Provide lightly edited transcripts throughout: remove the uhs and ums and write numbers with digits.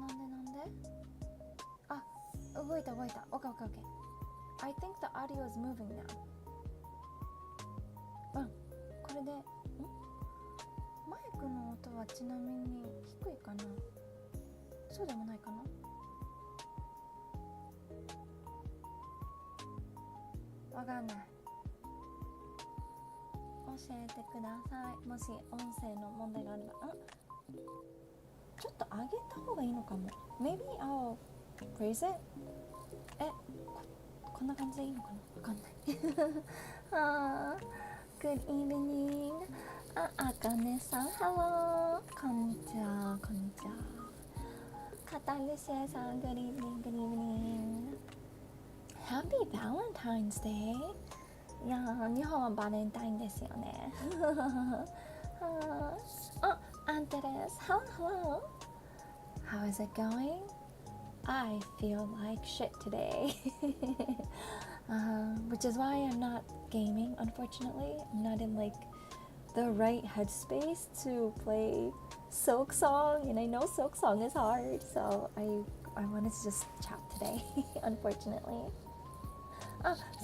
なんであ、動いた。OK I think the audio is moving now. これでマイクの音はちなみに低いかな？そうでもないかな？わかんない。教えてください。もし音声の問題があれば。ちょっと上げた方がいいのかも。Maybe I'll raise it? こんな感じでいいのかな？わかんない。Good evening. あかねさん Hello. こんにちは。カタルシエさん Good evening. Happy Valentine's Day. いやー、日本はバレンタインですよね。アンテです。Hello. How is it going? I feel like shit today. Which is why I'm not gaming, unfortunately. I'm not in like the right headspace to play Silk Song, and I know Silk Song is hard, so I wanted to just chat today, unfortunately.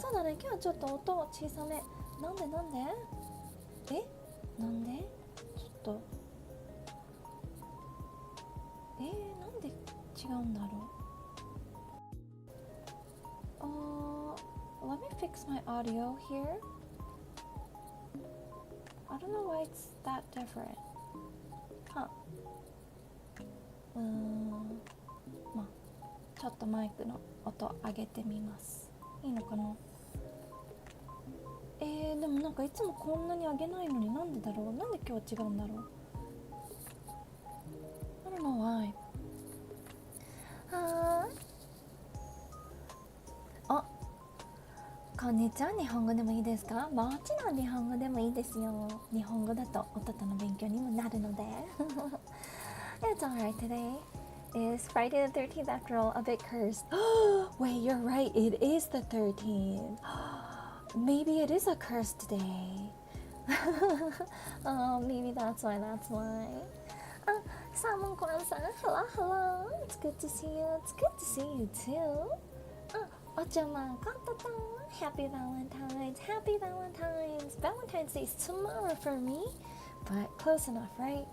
そうだね、今日はちょっと音小さめ。なんでなんでちょっとなんで違うんだろう。Let me fix my audio here. I don't know why it's that different. まあちょっとマイクの音上げてみます。いいのかな？でもなんかいつもこんなに上げないのになんでだろう？なんで今日は違うんだろう？ I don't know why. こんにちは。日本語でもいいですか？もちろん日本語でもいいですよ。日本語だとOtotoの勉強にもなるので。It's alright today. It's Friday the 13th after all, a bit cursed. Wait, you're right. It is the 13th. Maybe it is a cursed day. Maybe that's why. Salmon-san, hello. It's good to see you. It's good to see you too. Ochaman, Kototo, happy Valentine's. Valentine's Day is tomorrow for me, but close enough, right?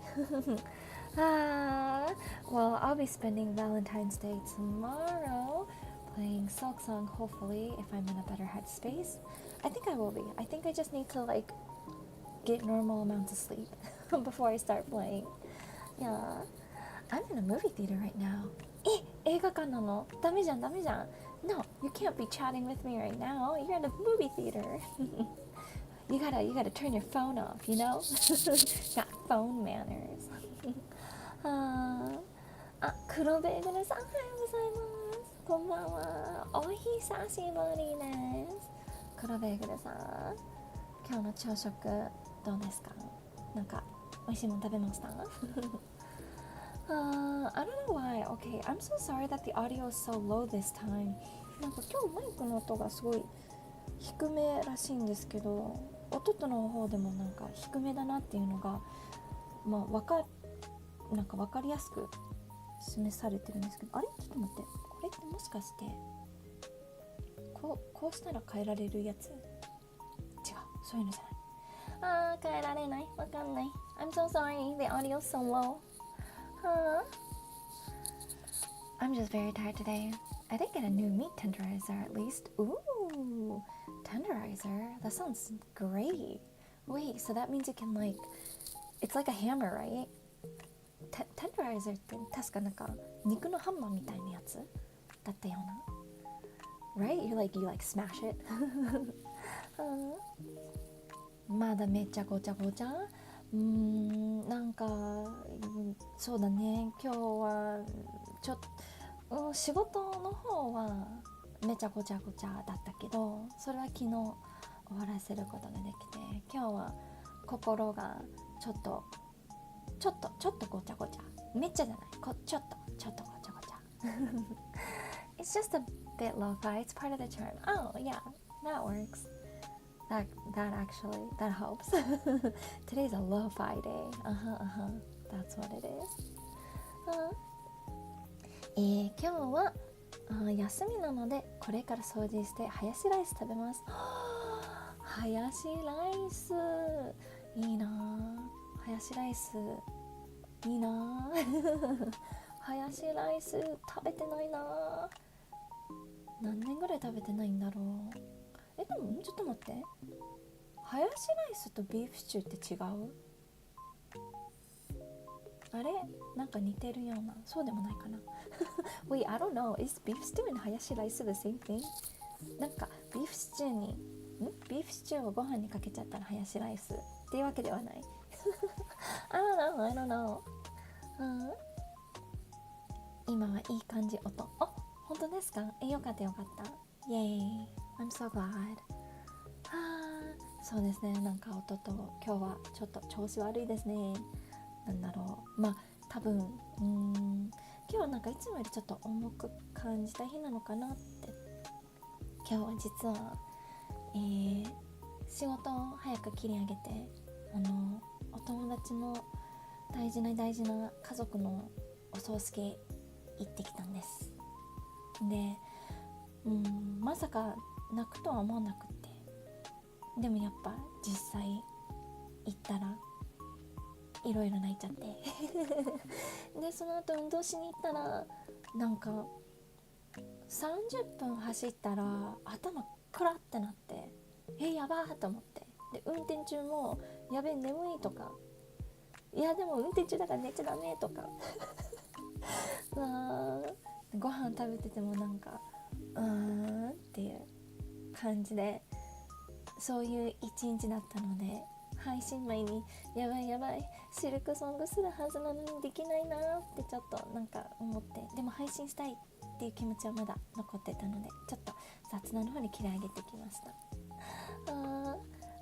Well, I'll be spending Valentine's Day tomorrow playing Silk Song, hopefully, if I'm in a better headspace. I think I will be. I think I just need to get normal amounts of sleep before I start playing. Yeah, I'm in a movie theater right now. 映画館なの？ダメじゃん。No, you can't be chatting with me right now. You're in a movie theater. You gotta turn your phone off, you know? Got phone manners. 黒ベーグルさん、おはようございます。こんばんは。お久しぶりです。黒ベーグルさん、今日の朝食どうですか？なんか美味しいもの食べました？I don't know why. Okay, I'm so sorry that the audio is so low this time. なんか今日マイクの音がすごい低めらしいんですけど、Ototoの方でもなんか低めだなっていうのが、なんか分かりやすく示されてるんですけど、あれ？ちょっと待って、これってもしかしてこうしたら変えられるやつ？違う、そういうのじゃない。変えられない。わかんない。I'm so sorry. The audio is so low. I'm just very tired today. I did get a new meat tenderizer at least. Ooh, tenderizer. That sounds great. Wait, so that means you can it's like a hammer, right? Tenderizer って確かなんか肉のハンマーみたいなやつだったような。Right? You smash it. まだめっちゃごちゃなんかそうだね。今日はちょっと仕事の方はめちゃごちゃごちゃだったけど、それは昨日終わらせることができて、今日は心がちょっとごちゃごちゃ、めっちゃじゃない、ちょっとごちゃごちゃIt's just a bit lo-fi, it's part of the charm. Oh yeah, that works. That helps. Today's a lo-fi day. That's what it is. 今日は休みなのでこれから掃除してハヤシライス食べます。ハヤシライスいいな。ハヤシライスいいな。ハヤシライス食べてないな。何年ぐらい食べてないんだろう。でもちょっと待って、ハヤシライスとビーフシチューって違う？あれなんか似てるような、そうでもないかなWait, I don't know. Is beef stew and ハヤシライス the same thing? なんかビーフシチューをご飯にかけちゃったらハヤシライスっていうわけではないI don't know、今はいい感じ音。あ、本当ですか？よかった。Yay, I'm so glad。そうですね、なんか音と今日はちょっと調子悪いですね。なんだろう、多分今日はなんかいつもよりちょっと重く感じた日なのかなって。今日は実は、仕事を早く切り上げて、お友達の大事な家族のお葬式行ってきたんです。で、まさか泣くとは思わなくって、でもやっぱ実際行ったらいろいろ泣いちゃってでその後運動しに行ったら、なんか30分走ったら頭クラってなって、やばーと思って、で運転中もやべえ眠いとか、いやでも運転中だから寝ちゃダメとかご飯食べててもなんかっていう感じで、そういう一日だったので、配信前にやばいシルクソングするはずなのにできないなってちょっとなんか思って、でも配信したいっていう気持ちはまだ残ってたので、ちょっと雑談の方に切り上げてきました。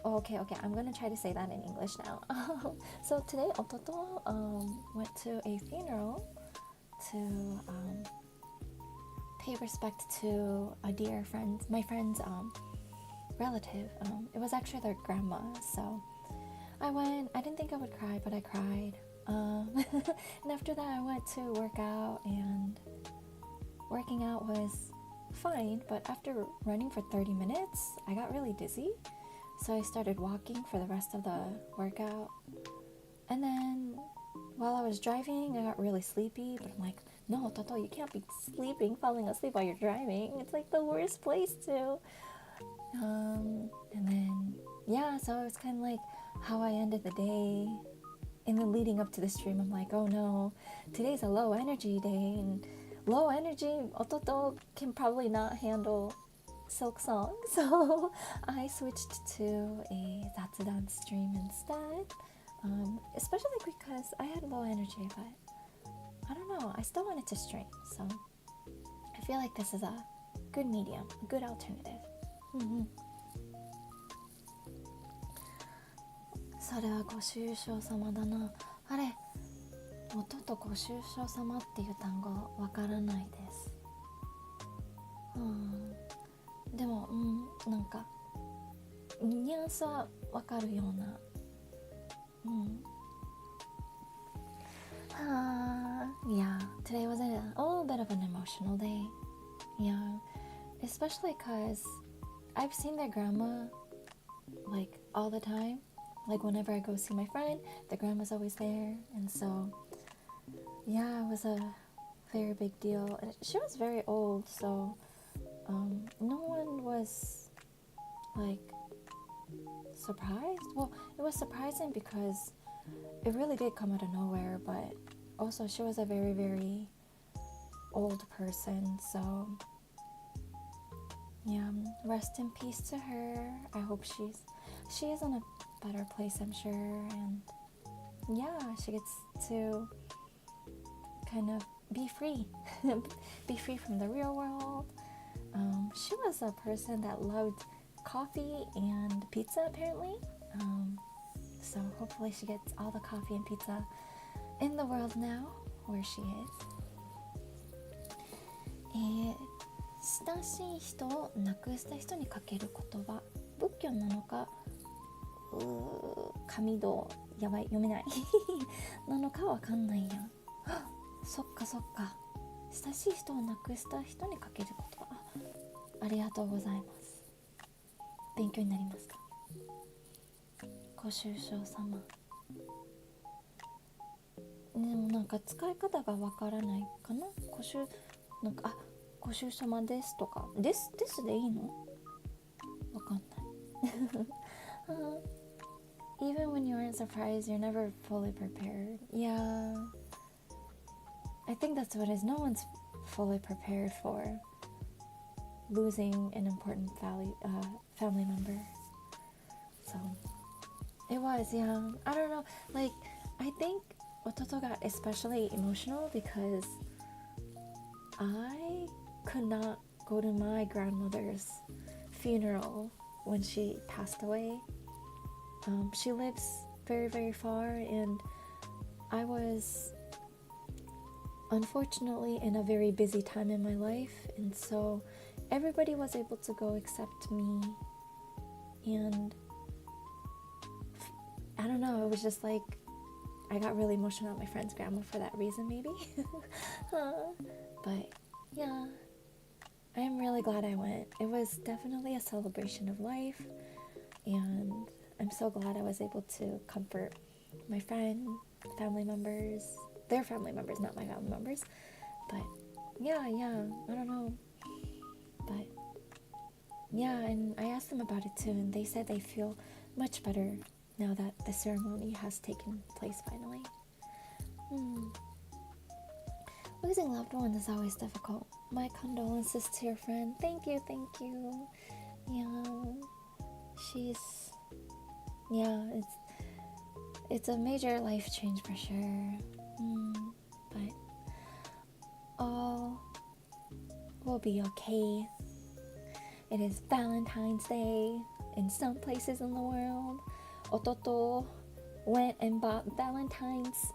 Okay, I'm gonna try to say that in English now. So today, Ototo went to a funeral to pay respect to a dear friend, my friend's relative. It was actually their grandma, so I went. I didn't think I would cry, but I cried. And after that I went to work out, and working out was fine, but after running for 30 minutes I got really dizzy, so I started walking for the rest of the workout. And then while I was driving I got really sleepy, but I'm like, no Toto, you can't be falling asleep while you're driving. It's like the worst place to. And then so it's kind of like how I ended the day. In the leading up to the stream, I'm like, oh no, today's a low energy day, and low energy Ototo can probably not handle silk song, so I switched to a Zatsudan stream instead, especially because I had low energy, but I don't know, I still wanted to stream, so I feel like this is a good medium, a good alternative. それはご愁傷様だな。あれ、音とご愁傷様っていう単語わからないです。でも、なんかニュアンスはわかるような。Yeah, today was a little bit of an emotional day. Yeah, especially because I've seen their grandma like all the time. Like whenever I go see my friend, the grandma's always there, and so it was a very big deal. And she was very old, so no one was like surprised. Well, it was surprising because it really did come out of nowhere, but also she was a very, very old person, so rest in peace to her. I hope she is in a better place, I'm sure, and she gets to kind of be free. Be free from the real world. She was a person that loved coffee and pizza apparently. So hopefully she gets all the coffee and pizza in the world now where she is. 親しい人を亡くした人にかける言葉、仏教なのか神道やばい読めないなのかわかんないやん。そっか親しい人を亡くした人にかける言葉、ありがとうございます。勉強になりました。ご愁傷様。でもなんか使い方がわからないかな。ご愁様ですとかですでいいの？わかんないEven when you aren't surprised, you're never fully prepared. Yeah, I think that's what it is. No one's fully prepared for losing an important family member. So it was, yeah. I don't know. Like, I think Ototo got especially emotional because I could not go to my grandmother's funeral when she passed away. She lives very, very far, and I was unfortunately in a very busy time in my life, and so everybody was able to go except me. And I don't know, it was just like I got really emotional at my friend's grandma for that reason, maybe. But yeah, I am really glad I went. It was definitely a celebration of life, and I'm so glad I was able to comfort my friend, family members, their family members, not my family members. But yeah, I don't know. But yeah, and I asked them about it too, and they said they feel much better now that the ceremony has taken place finally. Losing loved ones is always difficult. My condolences to your friend. Thank you. Yeah, it's a major life change for sure. But all will be okay. It is Valentine's Day in some places in the world. Ototo went and bought Valentine's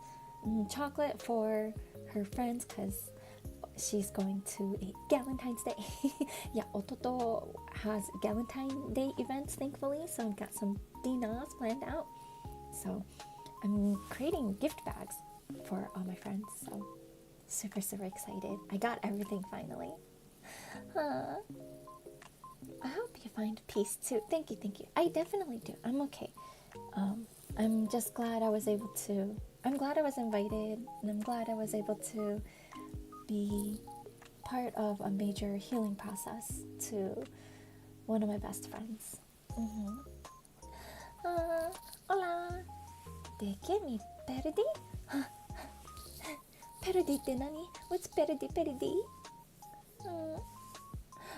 chocolate for her friends because she's going to a Galentine's Day. Yeah, Ototo has Galentine Day events, thankfully, so I've got some dinners planned out. So I'm creating gift bags for all my friends, so super excited. I got everything finally. I hope you find peace too. Thank you. I definitely do. I'm okay. I'm just glad I was able to. I'm glad I was invited, and I'm glad I was able to be part of a major healing process to one of my best friends. Hola. ¿De qué me perdí? ¿Perdí de nani? What's perdí?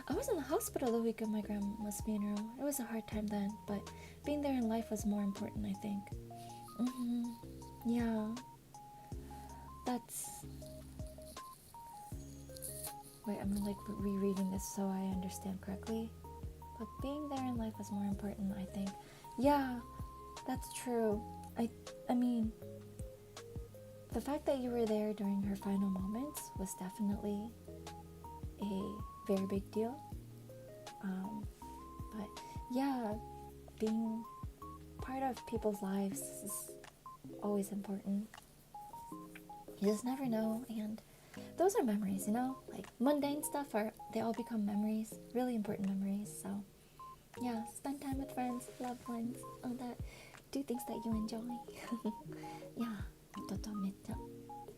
I was in the hospital the week of my grandma's funeral. It was a hard time then, but being there in life was more important, I think. Yeah. Wait, I'm like rereading this so I understand correctly. But being there in life was more important, I think. Yeah, that's true. I mean, the fact that you were there during her final moments was definitely a very big deal. But yeah, being part of people's lives is always important. You just never know, and those are memories, like mundane stuff they all become memories, really important memories. So yeah, spend time with friends, loved ones, all that. Do things that you enjoy. Yeah, 夫とめっちゃい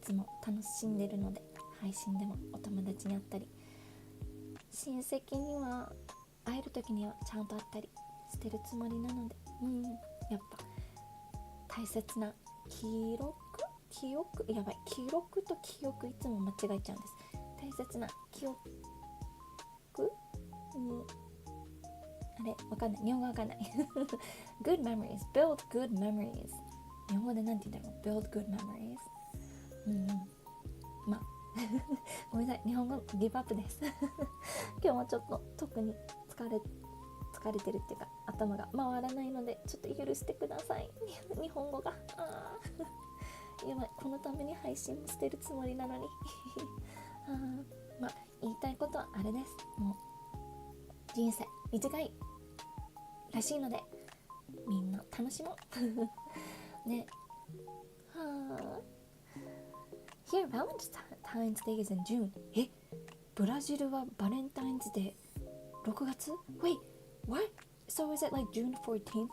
つも楽しんでるので、配信でもお友達に会ったり、親戚には会える時にはちゃんと会ったりしてるつもりなので、やっぱ大切な記録と記憶いつも間違えちゃうんです。大切な記憶あれわかんない、日本語わかんないgood memories, build good memories。 日本語でなんて言うんだろう、build good memories。まあごめんなさい、日本語ギブアップです今日もちょっと特に疲れてるっていうか頭が回らないのでちょっと許してください日本語がやばい、このために配信もしてるつもりなのにまあ言いたいことはあれです。もう人生短いらしいのでみんな楽しもうね。Here Valentine's Day is in June. ブラジルはバレンタインズデー6月 Wait, what? So is it like June 14th then?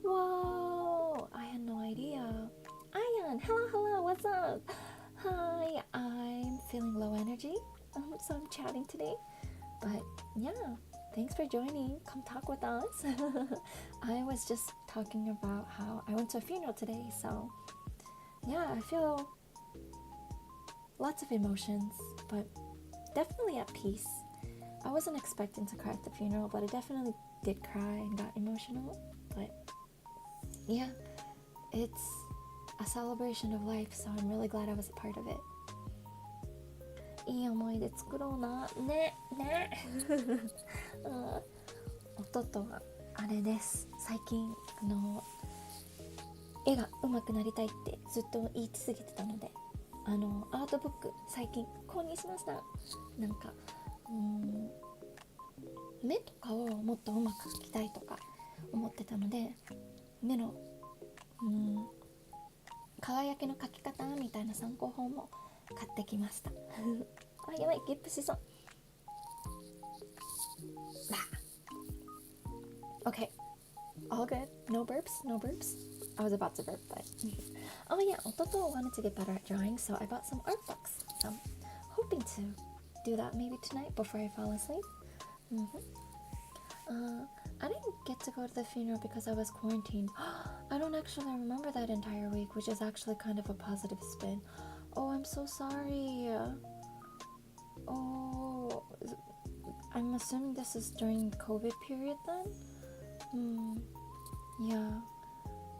Whoa, I had no idea. Ayan, hello, what's up? Hi, I'm feeling low energy, so I'm chatting today. But yeah, thanks for joining. Come talk with us. I was just talking about how I went to a funeral today, so yeah, I feel lots of emotions, but definitely at peace. I wasn't expecting to cry at the funeral, but I definitely did cry and got emotional. But yeah, it's a celebration of life, so I'm really glad I was a part of it. いい思い出作ろうな。ねおととはあれです。最近絵が上手くなりたいってずっと言い続けてたので、アートブック最近購入しました。なんか目とかをもっと上手く描きたいとか思ってたので、目の輝きの描き方みたいな参考本も買ってきましたあ、やばい、ゲップしそう。Okay, all good. No burps. I was about to burp, but oh yeah, Ototo wanted to get better at drawing, so I bought some art books. So hoping to do that maybe tonight before I fall asleep. I didn't get to go to the funeral because I was quarantined. I don't actually remember that entire week, which is actually kind of a positive spin. Oh, I'm so sorry. Oh, I'm assuming this is during the COVID period then? Yeah.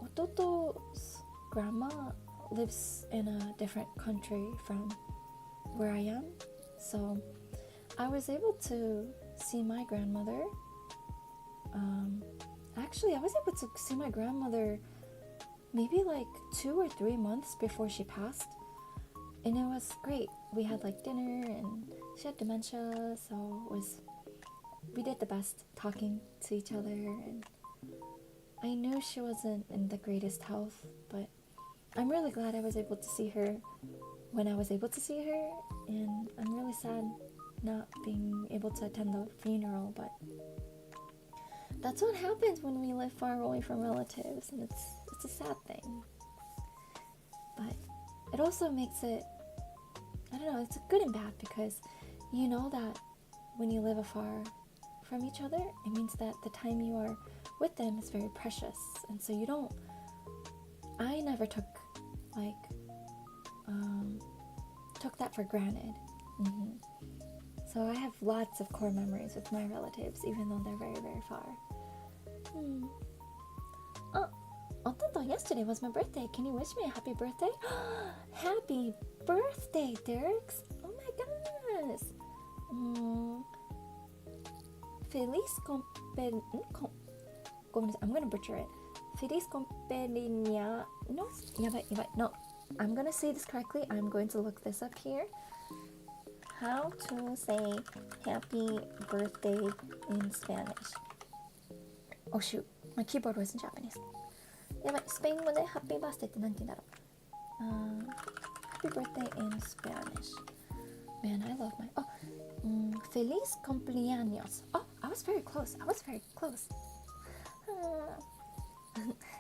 Ototo's grandma lives in a different country from where I am, so I was able to see my grandmother. Actually, I was able to see my grandmother maybe like 2 or 3 months before she passed, and it was great. We had like dinner, and she had dementia, so we did the best talking to each other, and I knew she wasn't in the greatest health, but I'm really glad I was able to see her when I was able to see her, and I'm really sad not being able to attend the funeral, but that's what happens when we live far away from relatives, and it's a sad thing. But it also makes it, I don't know, it's good and bad, because you know that when you live afar from each other, it means that the time you are with them is very precious, and so I never took that for granted. So I have lots of core memories with my relatives, even though they're very, very far. Oh, Ototo, yesterday was my birthday. Can you wish me a happy birthday? Happy birthday, Dirks! Oh my goodness! Feliz I'm gonna butcher it. Feliz cumpleaños. No, I'm gonna say this correctly. I'm going to look this up here. How to say happy birthday in Spanish. Oh shoot, my keyboard was in Japanese. やばい、スペイン語でハッピーバースデーって何て言うんだろう。Happy birthday in Spanish. Man, I love my... Feliz cumpleaños. Oh, I was very close.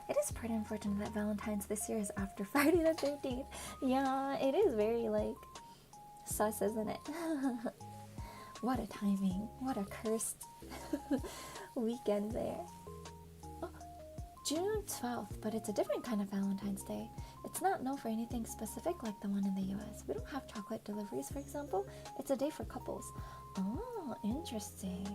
It is pretty unfortunate that Valentine's this year is after Friday the 13th. Yeah, it is very, sus, isn't it? What a timing. What a cursed weekend there. Oh, June 12th, but it's a different kind of Valentine's Day. It's not known for anything specific like the one in the US. We don't have chocolate deliveries, for example. It's a day for couples. Oh, interesting.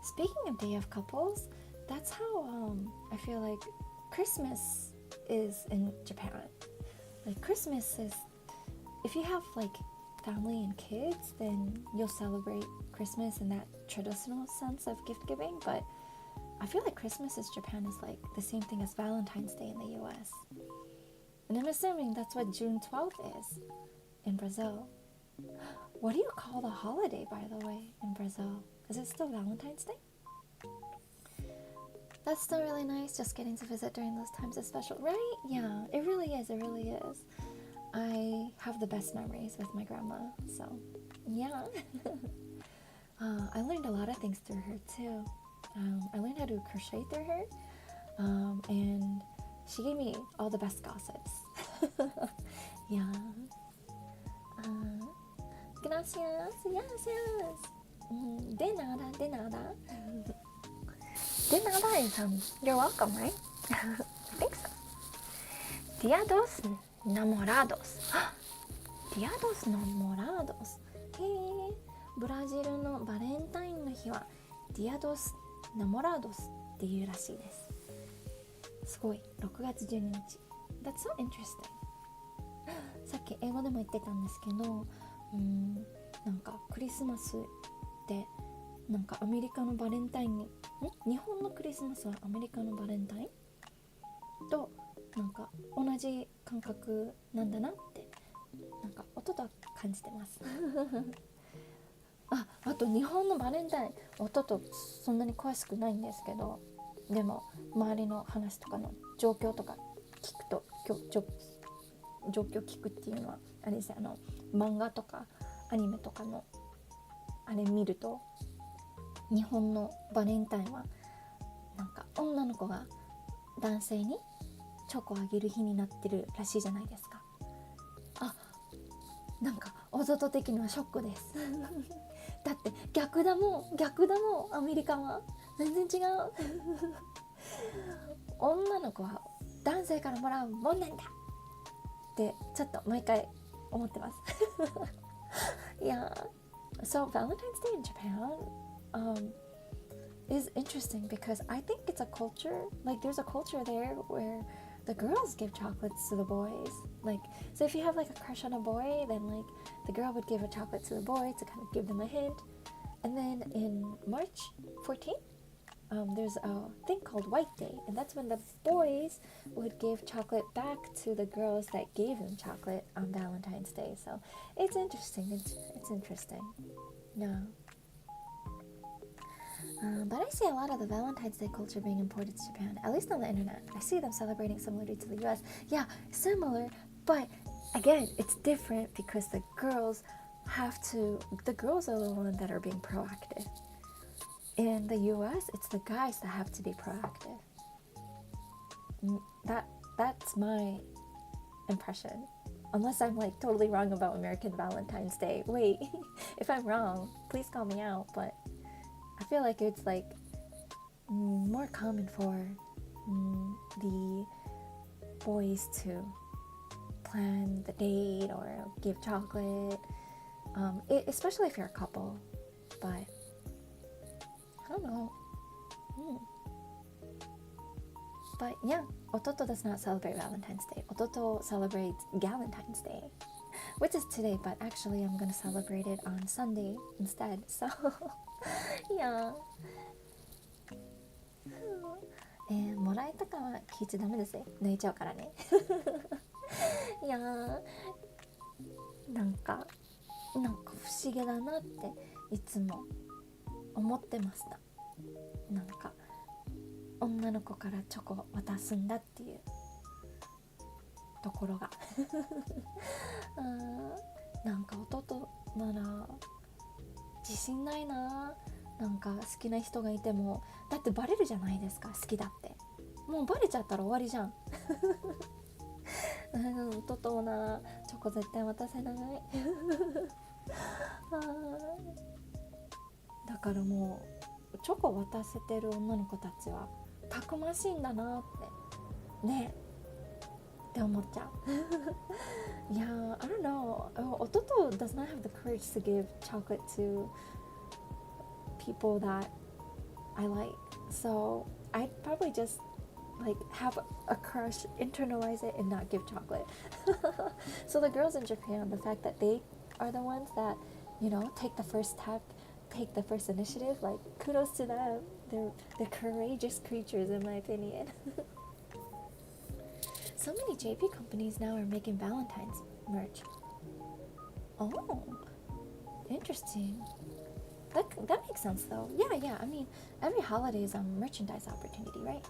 Speaking of Day of Couples, that's how I feel like Christmas is in Japan. Christmas is if you have like family and kids, then you'll celebrate Christmas in that traditional sense of gift giving. But I feel like Christmas in Japan is like the same thing as Valentine's Day in the US. And I'm assuming that's what June 12th is in Brazil. What do you call the holiday, by the way, in Brazil? Is it still Valentine's Day? That's still really nice, just getting to visit during those times is special, right? Yeah, it really is, it really is. I have the best memories with my grandma, so yeah. I learned a lot of things through her too. I learned how to crochet through her, and she gave me all the best gossips. Yeah. Gracias, yes, yes. De nada, de nada. De nada is you're welcome, right? I think so. Dia dos namorados. Dia dos namorados. へえ、ブラジルのバレンタインの日は Dia dos namorados っていうらしいです。すごい、6月12日。That's so interesting. さっき英語でも言ってたんですけど、なんかクリスマスってなんかアメリカのバレンタインに日本のクリスマスはアメリカのバレンタインとなんか同じ感覚なんだなってなんか音と感じてますあと日本のバレンタイン音とそんなに詳しくないんですけど、でも周りの話とかの状況とか聞くと状況聞くっていうのはあれですよ、漫画とかアニメとかのあれ見ると日本のバレンタインはなんか女の子が男性にチョコをあげる日になってるらしいじゃないですか。なんか弟的にはショックですだって逆だもんアメリカは全然違う女の子は男性からもらうもんなんだってちょっと毎回思ってますYeah, so Valentine's Day in Japan is interesting because I think it's a culture, like there's a culture there where the girls give chocolates to the boys. Like, so if you have like a crush on a boy, then like the girl would give a chocolate to the boy to kind of give them a hint. And then in March 14th, there's a thing called White Day, and that's when the boys would give chocolate back to the girls that gave them chocolate on Valentine's Day. So it's interesting. It's interesting. Yeah. But I see a lot of the Valentine's Day culture being imported to Japan, at least on the internet. I see them celebrating similarly to the US. Yeah, similar, but again, it's different because the girls are the ones that are being proactive. In the US, it's the guys that have to be proactive. That's my impression. Unless I'm like totally wrong about American Valentine's Day. Wait, if I'm wrong, please call me out, but I feel like it's like more common for the boys to plan the date or give chocolate, especially if you're a couple. But I don't know. But yeah, Ototo does not celebrate Valentine's Day. Ototo celebrates Galentine's Day, which is today, but actually I'm gonna celebrate it on Sunday instead. So yeah. もらえたかは聞いちゃダメですよ。泣いちゃうからね。いやー、なんか不思議だなっていつも思ってました。なんか女の子からチョコを渡すんだっていうところがなんか弟なら自信ないな。なんか好きな人がいてもだってバレるじゃないですか。好きだってもうバレちゃったら終わりじゃん弟もなチョコ絶対渡せないだからもうチョコ渡せてる女の子たちはたくましいんだなってねって思っちゃうYeah, I don't know. Ototo does not have the courage to give chocolate to people that I like. So I'd probably just like have a crush, internalize it, and not give chocolate. So the girls in Japan, the fact that they are the ones that, you know, take the first step, take the first initiative, like kudos to them. They're courageous creatures in my opinion. So many JP companies now are making Valentine's merch. Oh, interesting. That makes sense though. Yeah. I mean, every holiday is a merchandise opportunity, right?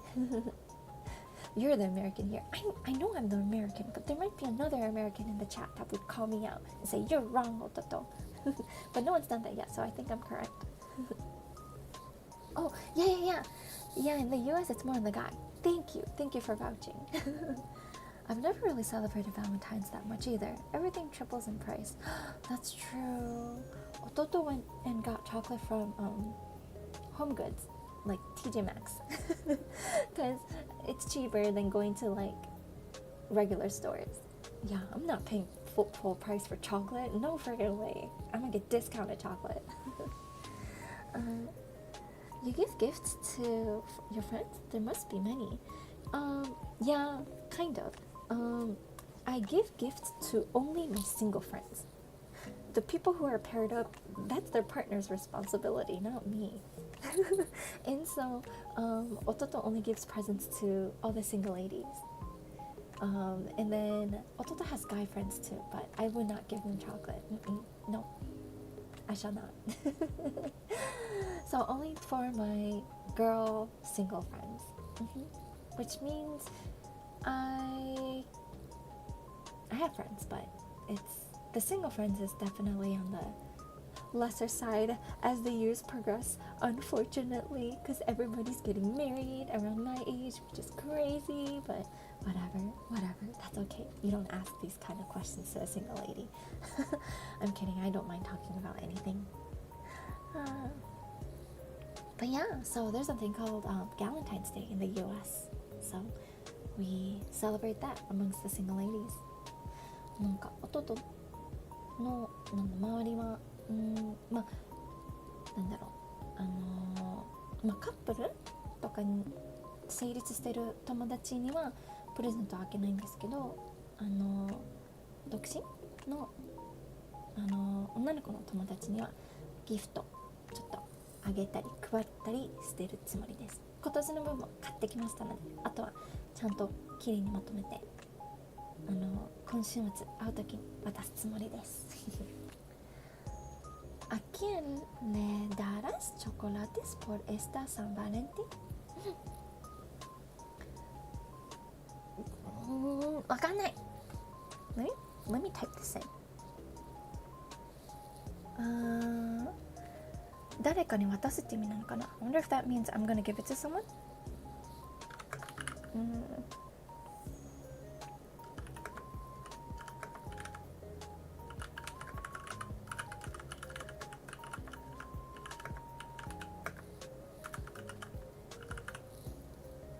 You're the American here. I know I'm the American, but there might be another American in the chat that would call me out and say, you're wrong, Ototo. But no one's done that yet, so I think I'm correct. Oh, yeah. Yeah, in the US, it's more on the guy. Thank you for vouching. I've never really celebrated Valentine's that much either. Everything triples in price. That's true. Ototo went and got chocolate from Home Goods, like TJ Maxx, because it's cheaper than going to like regular stores. Yeah, I'm not paying full price for chocolate. No friggin' way. I'm gonna get discounted chocolate. You give gifts to your friends? There must be many. Yeah, kind of. I give gifts to only my single friends. The people who are paired up, that's their partner's responsibility, not me. And so, Ototo only gives presents to all the single ladies. And then Ototo has guy friends too, but I would not give them chocolate. No, I shall not. So only for my girl single friends, which means I have friends, but the single friends is definitely on the lesser side as the years progress, unfortunately, because everybody's getting married around my age, which is crazy, but whatever, that's okay. You don't ask these kind of questions to a single lady. I'm kidding, I don't mind talking about anything. But yeah, so there's a thing called Valentine's Day in the US. So we celebrate that amongst the single ladies. なんか弟の周りはなんだろうカップルとかに成立してる友達にはプレゼントは開けないんですけど、独身の女の子の友達にはギフトちょっとあげたり配ったりしてるつもりです。今年の分も買ってきましたので、あとはちゃんときれいにまとめて今週末会うときに渡すつもりです。¿A quién le darás chocolates por esta San Valentín? わかんない。Let me type this in. 誰かに渡すって意味なのかな？ I wonder if that means I'm gonna give it to someone?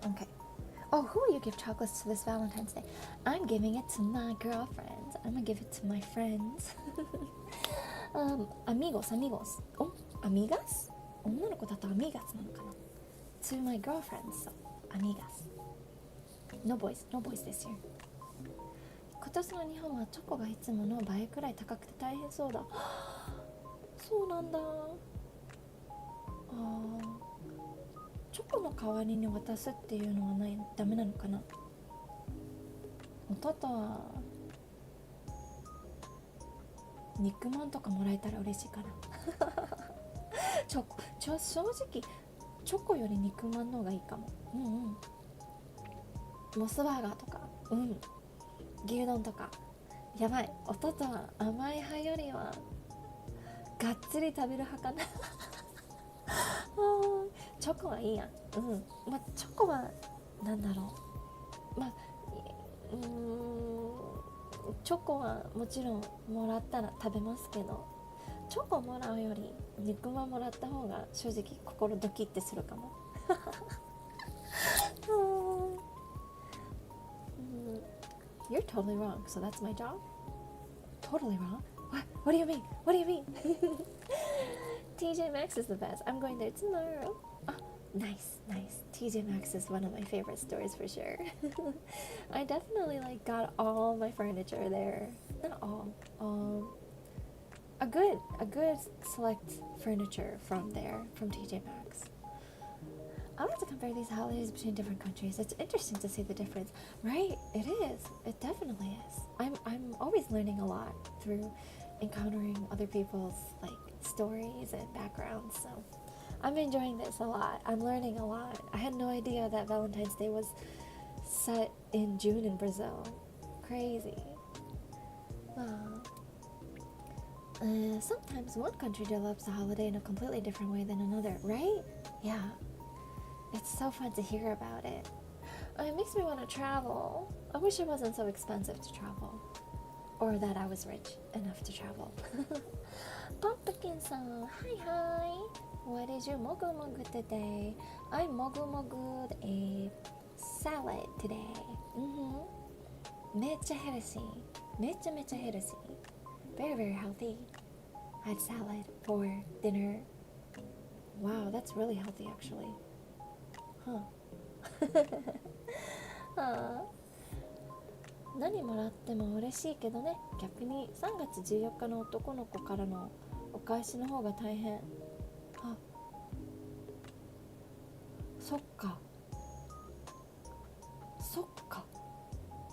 Okay. Oh, who will you give chocolates to this Valentine's Day? I'm giving it to my girlfriends. I'm gonna give it to my friends. Amigos. Oh, amigas? 女の子だと amigas なのかな？ To my girlfriends, so amigas. No boys this year. 今年の日本はチョコがいつもの倍くらい高くて大変そうだ。そうなんだ。チョコの代わりに渡すっていうのはダメなのかな？弟は肉まんとかもらえたら嬉しいかな。正直チョコより肉まんの方がいいかも。モスバーガーとか、牛丼とか。やばい、弟は甘い派よりはがっつり食べる派かな。チョコはいいや。チョコはなんだろう。チョコはもちろんもらったら食べますけど、チョコもらうより肉まんもらった方が正直心ドキッてするかも。You're totally wrong, so that's my job? Totally wrong? What do you mean? TJ Maxx is the best. I'm going there tomorrow. Nice. TJ Maxx is one of my favorite stores for sure. I definitely like got all my furniture there. Not all. A good select furniture from there, from TJ Maxx. I like to compare these holidays between different countries. It's interesting to see the difference, right? It is. It definitely is. I'm always learning a lot through encountering other people's like stories and backgrounds. So I'm enjoying this a lot. I'm learning a lot. I had no idea that Valentine's Day was set in June in Brazil. Crazy. Sometimes one country develops the holiday in a completely different way than another, right? Yeah. It's so fun to hear about it. It makes me want to travel. I wish it wasn't so expensive to travel. Or that I was rich enough to travel. Pumpkin-san, hi. What is your mogu mogu today? I mogu mogued a salad today. Mecha healthy. Mecha healthy. Very healthy. I had salad for dinner. Wow, that's really healthy actually. Huh. 何もらっても嬉しいけどね。逆に3月14日の男の子からのお返しの方が大変。そっか。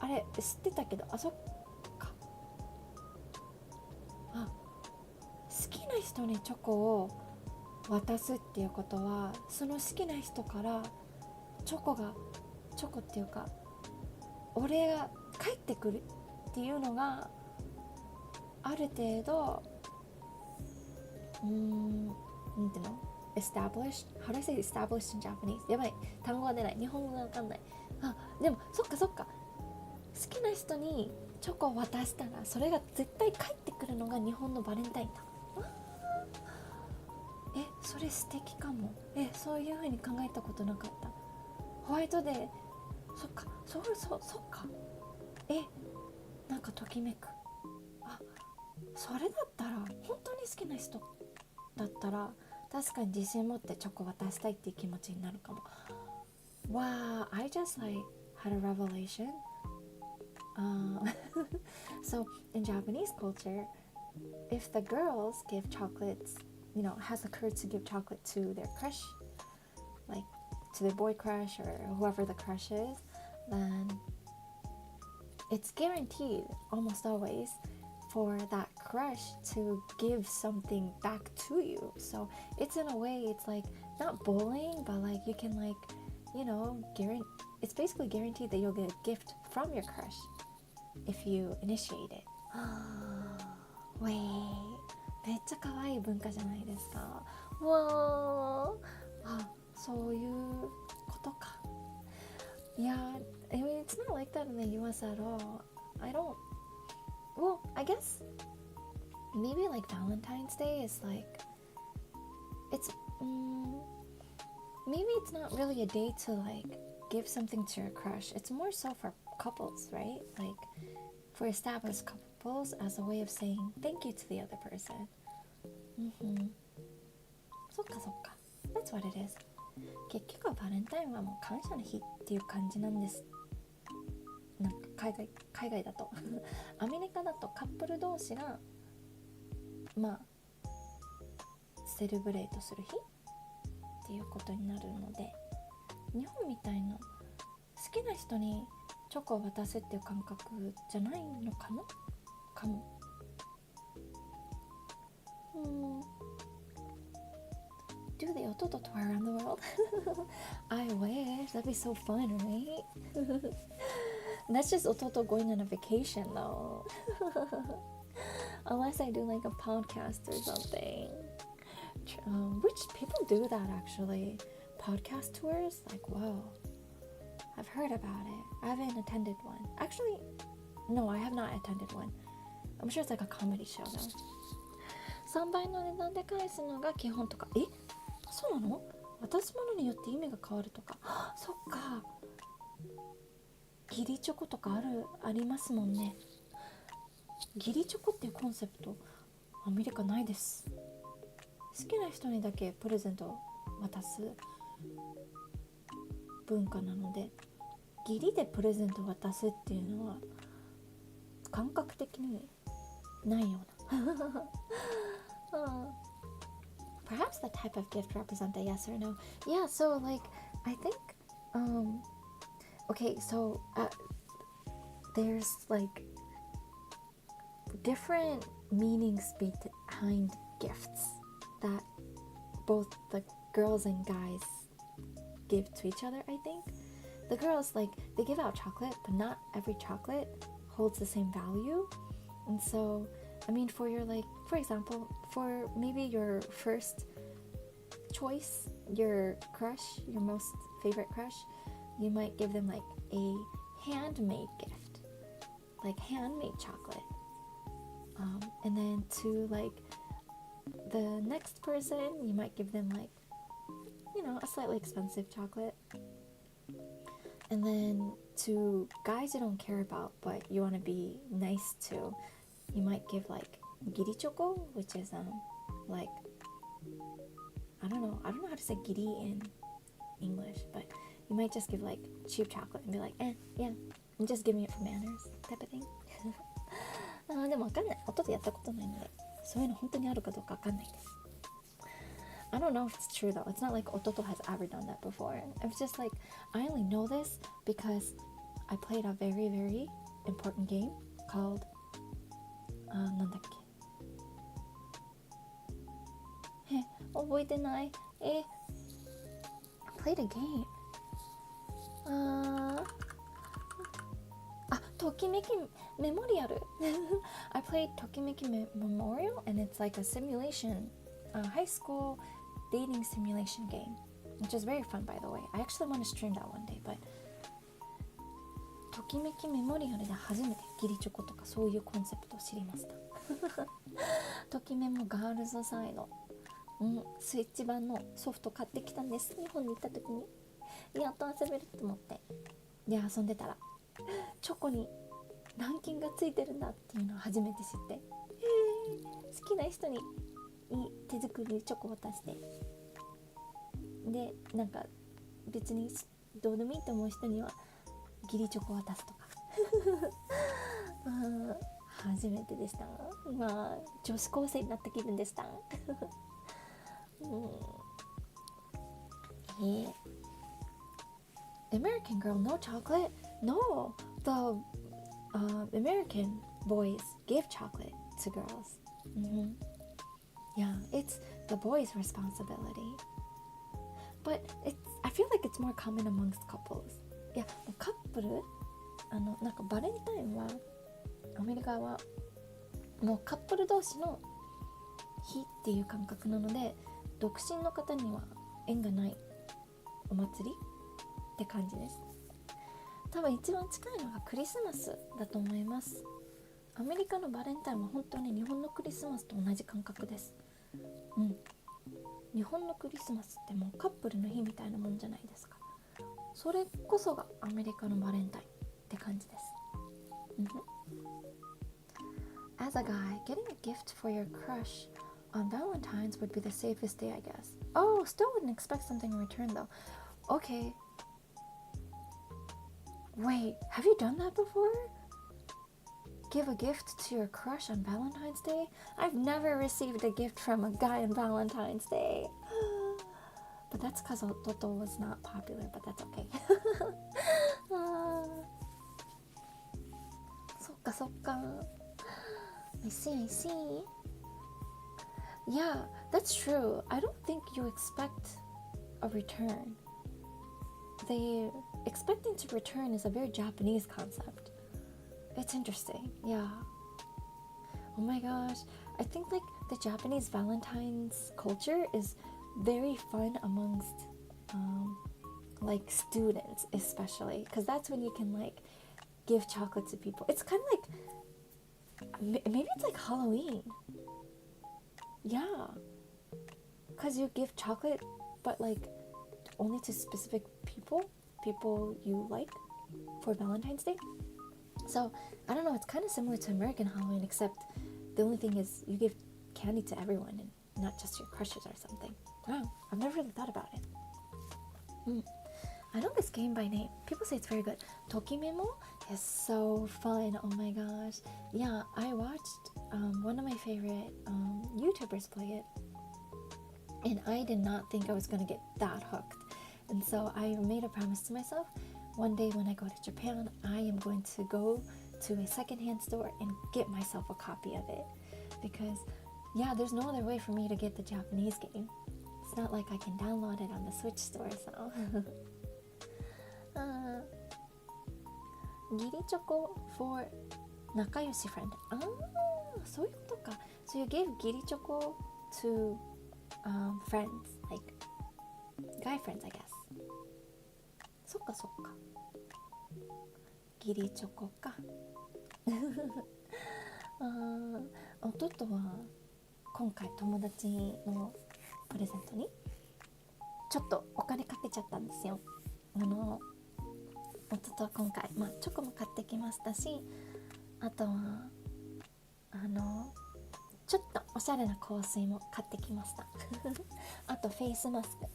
あれ知ってたけど、そっか。好きな人にチョコを渡すっていうことは、その好きな人からチョコっていうかお礼が返ってくるっていうのがある程度なんていうの established? How do I say established in Japanese? やばい、単語が出ない、日本語がわかんない。でもそっか好きな人にチョコを渡したらそれが絶対返ってくるのが日本のバレンタインだ。それ素敵かも。そういう風に考えたことなかった。ホワイトデー、そっか。なんかときめく。それだったら本当に好きな人だったら確かに自信持ってチョコ渡したいっていう気持ちになるかも。Wow, I just had a revelation. So in Japanese culture, if the girls give chocolates, has the courage to give chocolate to their crush, like to their boy crush or whoever the crush is, then it's guaranteed almost always for that crush to give something back to you. So it's in a way, it's like not bullying, but like you can it's basically guaranteed that you'll get a gift from your crush if you initiate it. Wait, めっちゃ可愛い文化じゃないですか。わー、そういうことか。Yeah, I mean it's not like that in the US at all. I guess maybe like Valentine's Day is like maybe it's not really a day to like give something to your crush. It's more so for couples, right? Like for established couples as a way of saying thank you to the other person. そっか That's what it is. 結局はバレンタインはもう感謝の日っていう感じなんです。なんか海外だとアメリカだとカップル同士がセレブレートする日っていうことになるので、日本みたいな好きな人にチョコを渡すっていう感覚じゃないのかも。Do the Ototo tour around the world? I wish. That'd be so fun, right? That's just Ototo going on a vacation though. Unless I do like a podcast or something. Which people do that actually. Podcast tours? Like, whoa. I've heard about it. I haven't attended one. Actually, no, I have not attended one. I'm sure it's like a comedy show though. 3倍の値段で返すのが基本とか。そうなの？渡すものによって意味が変わるとか。そっか。義理チョコとかありますもんね。義理チョコっていうコンセプトアメリカないです。好きな人にだけプレゼントを渡す文化なので、義理でプレゼントを渡すっていうのは感覚的にないようなPerhaps that type of gift represents a yes or no. Yeah, so like I think okay, so there's like different meanings behind gifts that both the girls and guys give to each other. I think the girls, like, they give out chocolate, but not every chocolate holds the same value. And so I mean, for your, like, for example, for maybe your first choice, your crush, your most favorite crush, you might give them like a handmade gift, like handmade chocolate. And then to like the next person, you might give them like, you know, a slightly expensive chocolate. And then to guys you don't care about but you want to be nice to, you might give like giri choco, which is like, I don't know how to say giri in English, but you might just give like cheap chocolate and be like, yeah, I'm just giving it for manners type of thing. でもわかんない。音でやったことないので、そういうの本当にあるかどうかわかんないです。I don't know if it's true though. It's not like Ototo has ever done that before. It's just like, I only know this because I played a very, very important game called なんだっけ、覚えてない。I played a game. ときめきメモリアルI played ときめき Memorial, and it's like a simulation, a high school dating simulation game, which is very fun, by the way. I actually want to stream that one day, but ときめきメモリアルで初めてギリチョコとかそういうコンセプトを知りましたときめもガールズサイド、スイッチ版のソフト買ってきたんです。日本に行った時にやっと遊べると思って、で遊んでたらチョコにランキングがついてるんだっていうのを初めて知って、好きな人に手作りチョコを渡して、でなんか別にどうでもいいと思う人にはギリチョコを渡すとか初めてでした。まあ女子高生になった気分でしたAmerican girl, no chocolate? No, the American boys give chocolate to girls. Yeah, it's the boys' responsibility. But I feel like it's more common amongst couples. いや、カップルなんかバレンタインはアメリカはもうカップル同士の日っていう感覚なので、独身の方には縁がないお祭りって感じです。多分一番近いのがクリスマスだと思います。アメリカのバレンタインは本当に日本のクリスマスと同じ感覚です。日本のクリスマスってもうカップルの日みたいなもんじゃないですか。それこそがアメリカのバレンタインって感じです。As a guy, getting a gift for your crush on Valentine's would be the safest day, I guess. Oh, still wouldn't expect something in return though. Okay. Wait, have you done that before? Give a gift to your crush on Valentine's Day? I've never received a gift from a guy on Valentine's Day. But that's because Ototo was not popular, but that's okay. そっかそっか。I see, I see. Yeah, that's true. I don't think you expect a return. Expecting to return is a very Japanese concept. It's interesting, yeah. Oh my gosh, I think like the Japanese Valentine's culture is very fun amongst like students especially, because that's when you can like give chocolate to people. It's kind of like, maybe it's like Halloween. Yeah, because you give chocolate but like only to specific people you like for Valentine's Day. So I don't know, it's kind of similar to American Halloween, except the only thing is you give candy to everyone and not just your crushes or something. Wow, I've never really thought about it. I know this game by name. People say it's very good. Tokimemo is so fun. Oh my gosh. Yeah, I watched one of my favorite YouTubers play it. And I did not think I was going to get that hooked. And so I made a promise to myself. One day when I go to Japan, I am going to go to a secondhand store and get myself a copy of it. Because, yeah, there's no other way for me to get the Japanese game. It's not like I can download it on the Switch store, so... ギリチョコ for 仲良し friend. そういうことか。So you gave ギリチョコ to friends, like guy friends, I guess. そっかそっか。ギリチョコか。弟は今回友達のプレゼントにちょっとお金かけちゃったんですよ。弟は今回、チョコも買ってきましたし、あとはちょっとおしゃれな香水も買ってきましたあとフェイスマスク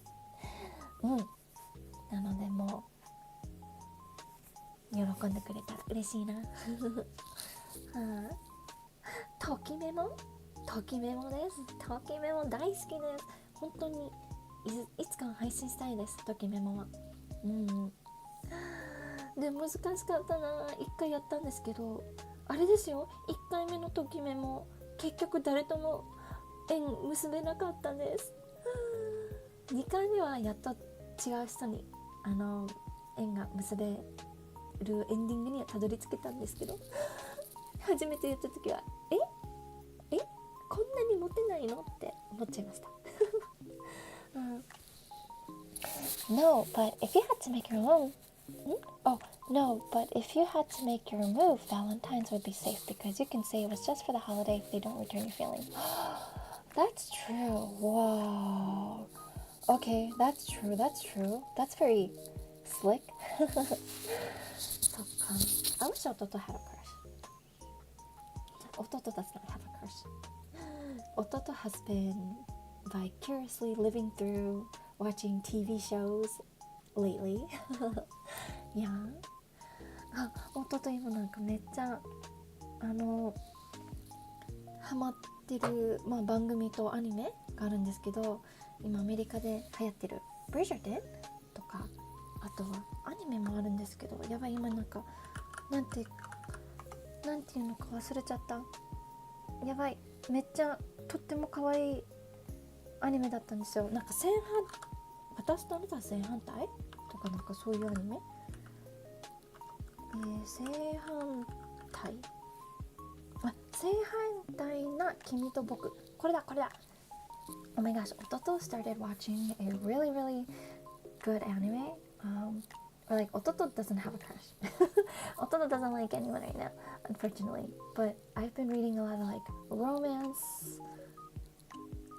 なのでもう喜んでくれたら嬉しいなときメモです。ときメモ大好きです。本当にいつか配信したいです。ときメモはで難しかったな。1回やったんですけど、あれですよ、1回目のときメモ結局誰とも縁結べなかったんです。2回目はやっと違う人に縁が結べるエンディングにはたどり着けたんですけど初めてやった時はこんなにモテないのって思っちゃいました、No, but if you had to make your own No, but if you had to make your move, Valentine's would be safe because you can say it was just for the holiday if they don't return your feeling. That's true. Wow. Okay, that's true. That's very slick. そっか。I wish Ototo had a crush. Ototo does not have a crush. Ototo has been vicariously living through watching TV shows lately. Yeah. 弟今なんかめっちゃハマってる、番組とアニメがあるんですけど、今アメリカで流行ってるブリジャーテンとか、あとはアニメもあるんですけど、やばい今なんかなんていうのか忘れちゃった。やばい、めっちゃとっても可愛いアニメだったんですよ。なんか私とあなたは正反対とかなんかそういうアニメ。正反対な君と僕。これだ。Oh my gosh, Ototo started watching a really, really good anime. Or like, Ototo doesn't have a crush. Ototo doesn't like anyone right now, unfortunately. But I've been reading a lot of like romance.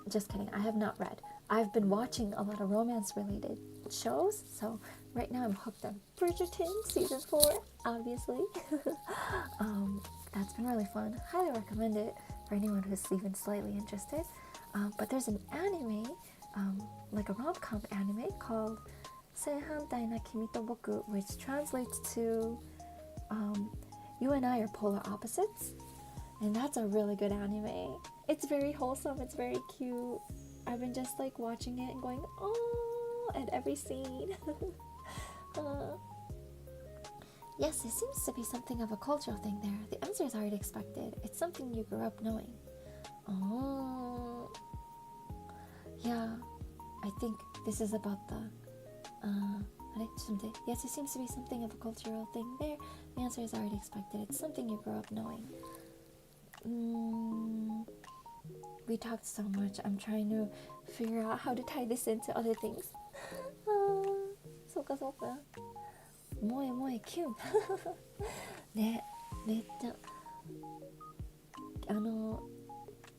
Just kidding, I have not read. I've been watching a lot of romance-related shows, so right now I'm hooked on Bridgerton season 4, obviously. That's been really fun. Highly recommend it for anyone who's even slightly interested. But there's an anime, like a rom-com anime called 正反対な君と僕, which translates to You and I are polar opposites. And that's a really good anime. It's very wholesome, it's very cute. I've been just like watching it and going, oh, at every scene. Yes, it seems to be something of a cultural thing there. The answer is already expected. It's something you grew up knowing. Oh. Yeah, I think this is about the... Yes, it seems to be something of a cultural thing there. The answer is already expected. It's something you grew up knowing. We talked so much. I'm trying to figure out how to tie this into other things. そうか。萌えキュンね、めっちゃ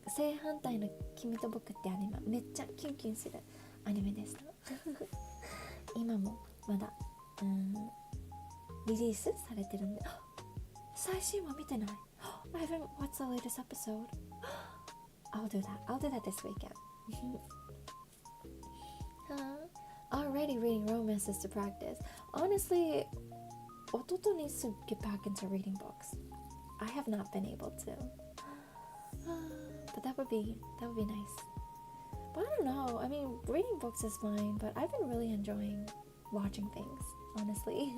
正反対の君と僕ってアニメめっちゃキュンキュンするアニメでした今もまだリリースされてるんで、最新話見てない。I haven't watched the latest episode. I'll do that this weekend. All already reading romances to practice. Honestly, Ototo needs to get back into reading books. I have not been able to. But that would be nice. But I don't know. I mean, reading books is fine, but I've been really enjoying watching things, honestly.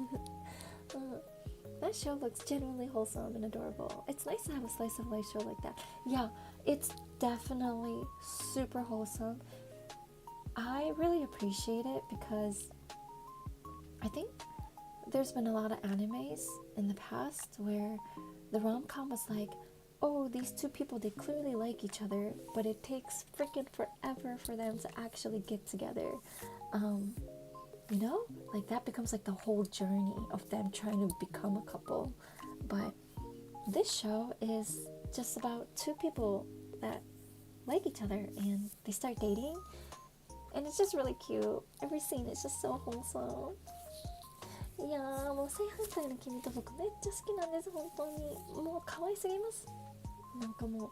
That show looks genuinely wholesome and adorable. It's nice to have a slice of life show like that. Yeah, it's definitely super wholesome. I really appreciate it because I think there's been a lot of animes in the past where the rom-com was like, oh, these two people, they clearly like each other, but it takes freaking forever for them to actually get together. You know, like that becomes like the whole journey of them trying to become a couple. But this show is just about two people that like each other and they start dating, and it's just really cute. Every scene is just so wholesome. いやー、もう正反対の君と僕めっちゃ好きなんです。本当にもう可愛すぎます。なんかもう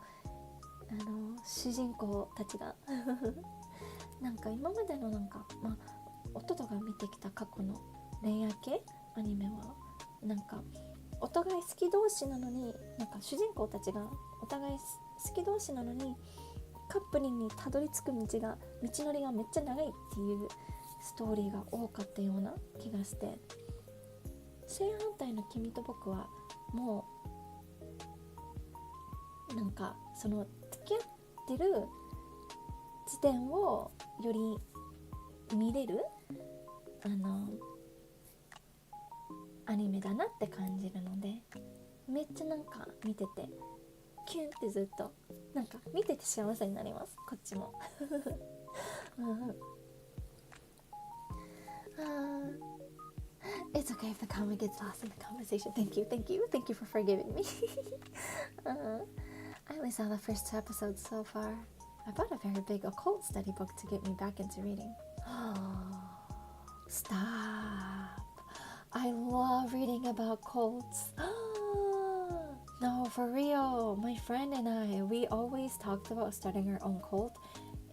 主人公たちがなんか今までのなんか弟が見てきた過去の恋愛系アニメはなんかお互い好き同士なのに、なんか主人公たちがお互い好き同士なのにカップリングにたどり着く道のりがめっちゃ長いっていうストーリーが多かったような気がして、正反対の君と僕はもうなんかその付き合ってる時点をより見れるアニメだなって感じるので、めっちゃなんか見ててキュンってずっとなんか見てて幸せになります、こっちも。It's okay if the comment gets lost in the conversation. Thank you for forgiving me. I only saw the first 2 episodes so far. I bought a very big occult study book to get me back into reading. Stop. I love reading about cults. No, for real. My friend and I, we always talked about starting our own cult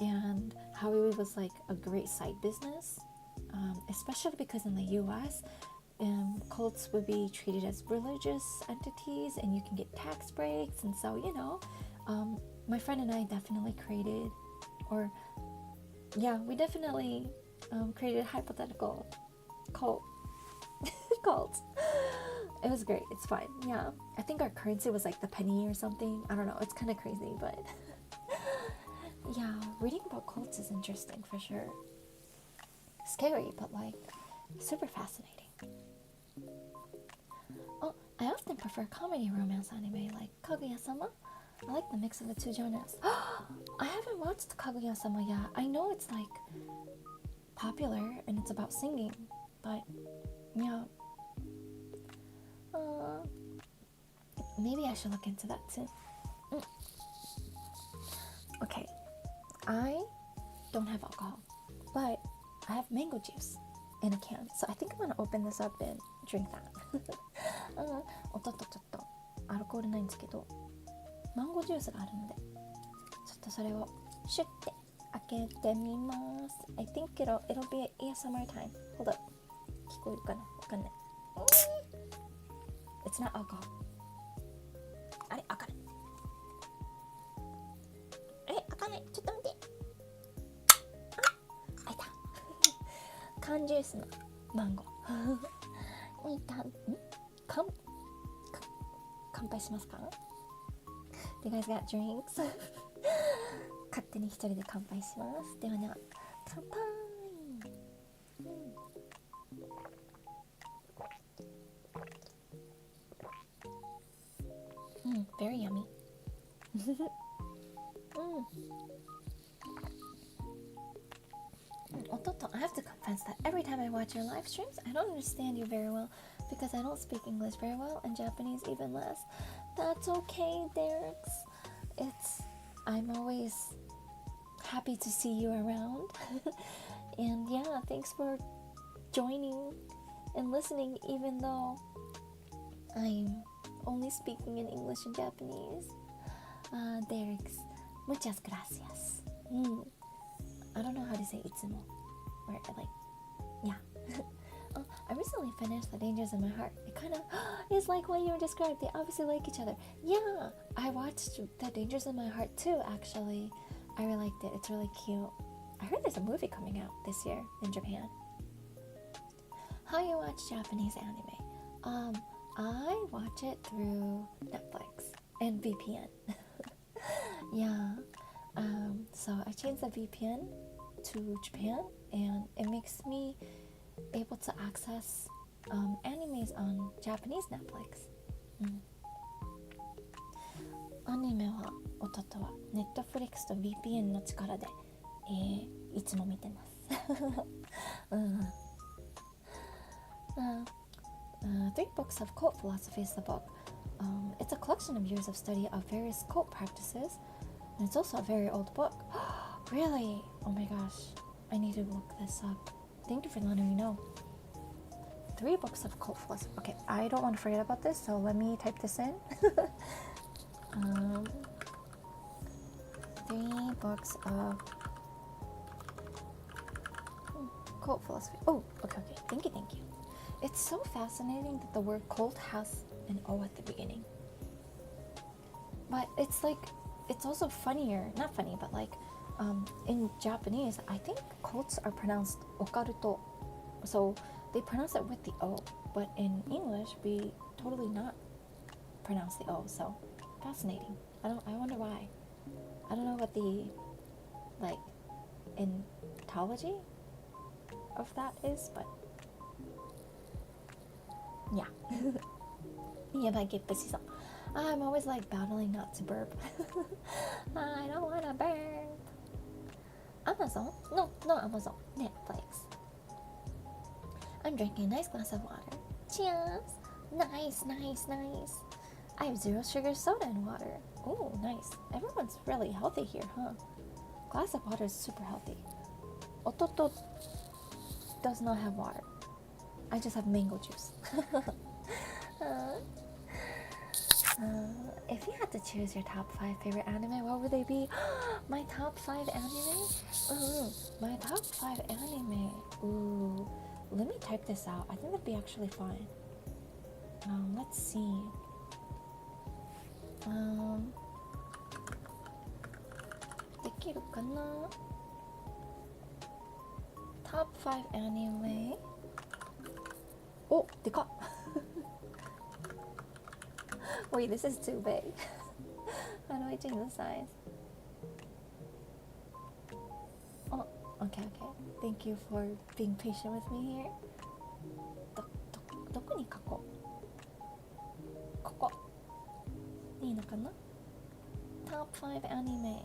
and how it was like a great side business, especially because in the US, cults would be treated as religious entities and you can get tax breaks. And so, you know, my friend and I definitely created, we definitely created a hypothetical cult. It was great. It's fine. Yeah, I think our currency was like the penny or something. I don't know. It's kind of crazy, but yeah, reading about cults is interesting for sure. Scary, but like super fascinating. Oh, I often prefer comedy romance anime like Kaguya-sama. I like the mix of the two genres. I haven't watched Kaguya-sama yet. I know it's like popular and it's about singing, but yeah. Maybe I should look into that too. Okay, I don't have alcohol, but I have mango juice in a can, so I think I'm gonna open this up and drink that. おっとっとちょっとアルコールないんですけどマンゴージュースがあるのでちょっとそれをシュッて開けてみます。 I think it'll be ASMR time. Hold up. 聞こえるかな、わかんない。It's not alcohol. あれ開かない。開かない。ちょっと待って。開いた。缶ジュースのマンゴー。乾杯しますか？ You guys got drinks? 勝手に一人で乾杯します。ではでは、乾杯。Very yummy. Ototo, I have to confess that every time I watch your live streams, I don't understand you very well because I don't speak English very well and Japanese even less. That's okay, Derek. I'm always happy to see you around. And yeah, thanks for joining and listening even though I'm only speaking in English and Japanese. Derek, muchas gracias. I don't know how to say itsumo or like Yeah. I recently finished The Dangers in My Heart. It kind of is like what you described. They obviously like each other. Yeah, I watched The Dangers in My Heart too, actually. I really liked it. It's really cute. I heard there's a movie coming out this year in Japan. How you watch Japanese anime? I watch it through Netflix and VPN. Yeah. So I changed the VPN to Japan, and it makes me able to access animes on Japanese Netflix. アニメはOtotoは Netflix と VPN の力で、いつも見てます。Three Books of Cult Philosophy is the book. It's a collection of years of study of various cult practices, and it's also a very old book. Really? Oh my gosh, I need to look this up. Thank you for letting me know. 3 books of cult philosophy. Okay, I don't want to forget about this, so let me type this in. 3 books of cult philosophy. Oh, okay. Thank you. It's so fascinating that the word cult has an O at the beginning. But it's like, it's also funnier, not funny, but like, in Japanese, I think cults are pronounced okaruto. So they pronounce it with the O, but in English, we totally not pronounce the O. So fascinating. I wonder why. I don't know what the, like, ontology of that is, but yeah. I'm always like battling not to burp. I don't want to burp. Amazon? No Amazon. Netflix. I'm drinking a nice glass of water. Cheers! Nice. I have 0 sugar soda and water. Oh, nice. Everyone's really healthy here, huh? Glass of water is super healthy. Ototo does not have water. I just have mango juice. If you had to choose your top 5 favorite anime, what would they be? My top 5 anime? My top 5 anime. Ooh, let me type this out. I think that'd be actually fun. Let's see. Dekiru kana? Top 5 anime. Oh, deka! Wait, this is too big. How do I change the size? Oh, okay. Thank you for being patient with me here. どこに書こう？ここ。いいのかな？ Top 5 anime.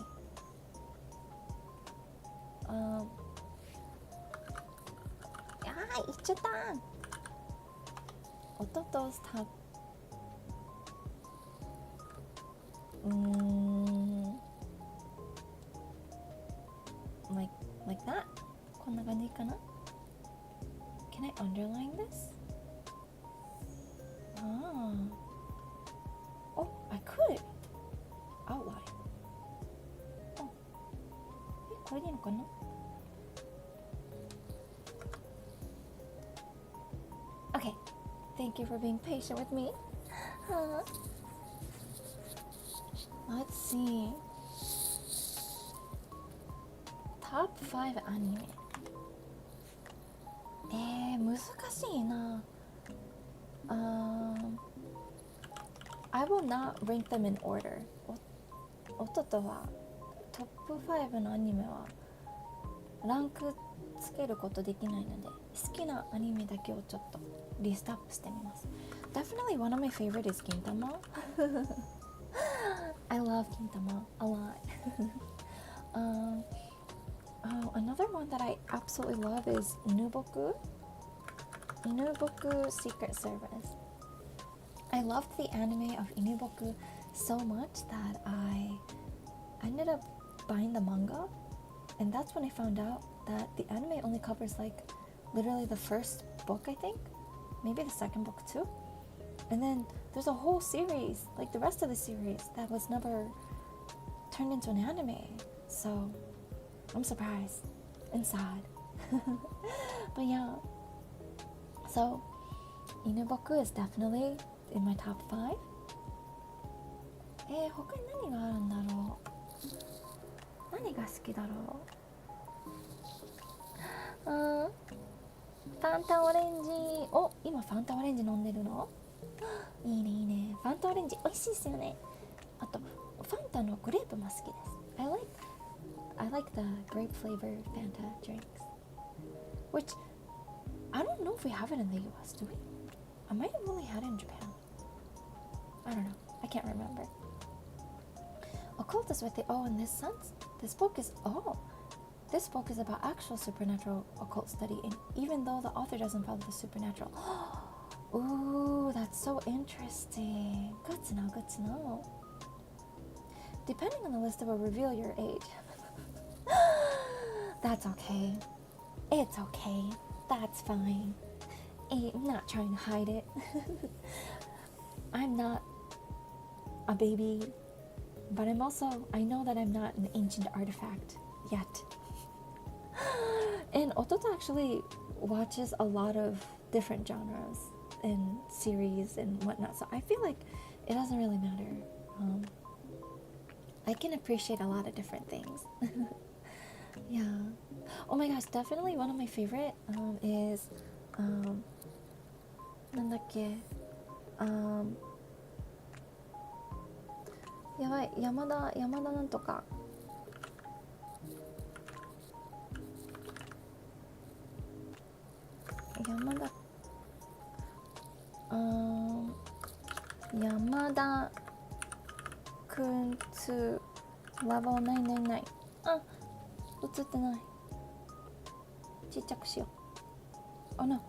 言っちゃった。Ototo's top. Like that? こんな感じかな? Can I underline this? Oh, I could outline. これでいいのかな? Okay, thank you for being patient with me. Let's see. Top 5 anime. 難しいな。I will not rank them in order. Ototo はトップ5のアニメはランクつけることできないので、好きなアニメだけをちょっとリストアップしてみます。Definitely one of my favorite is Gintama. I love Gintama a lot. Another one that I absolutely love is Inuboku Secret Service. I loved the anime of Inuboku so much that I ended up buying the manga, and that's when I found out that the anime only covers like literally the first book, I think, maybe the second book too, and then there's a whole series, like the rest of the series, that was never turned into an anime. So I'm surprised and sad. But yeah, so Inuboku is definitely in my top 5. 他に何があるんだろう。何が好きだろう。ファンタオレンジ。お、今ファンタオレンジ飲んでるの？いいねいいね。ファンタオレンジ美味しいですよね。あとファンタのグレープも好きです。I like the grape flavored Fanta drinks, which I don't know if we have it in the US, do we? I might have only had it in Japan. I don't know. I can't remember. Occultist with the O in this sense. This book is about actual supernatural occult study, and even though the author doesn't follow the supernatural. Ooh, that's so interesting. Good to know. Depending on the list, it will reveal your age. That's okay. It's okay. That's fine. I'm not trying to hide it. I'm not a baby, but I know that I'm not an ancient artifact yet. And Ototo actually watches a lot of different genres and series and whatnot, so I feel like it doesn't really matter. I can appreciate a lot of different things. Yeah. Oh my gosh, definitely one of my favorite is なんだっけ、やばい、山田なんとか、山田くん2ラボ999。あ、映ってない。ちっちゃくしよう。あな、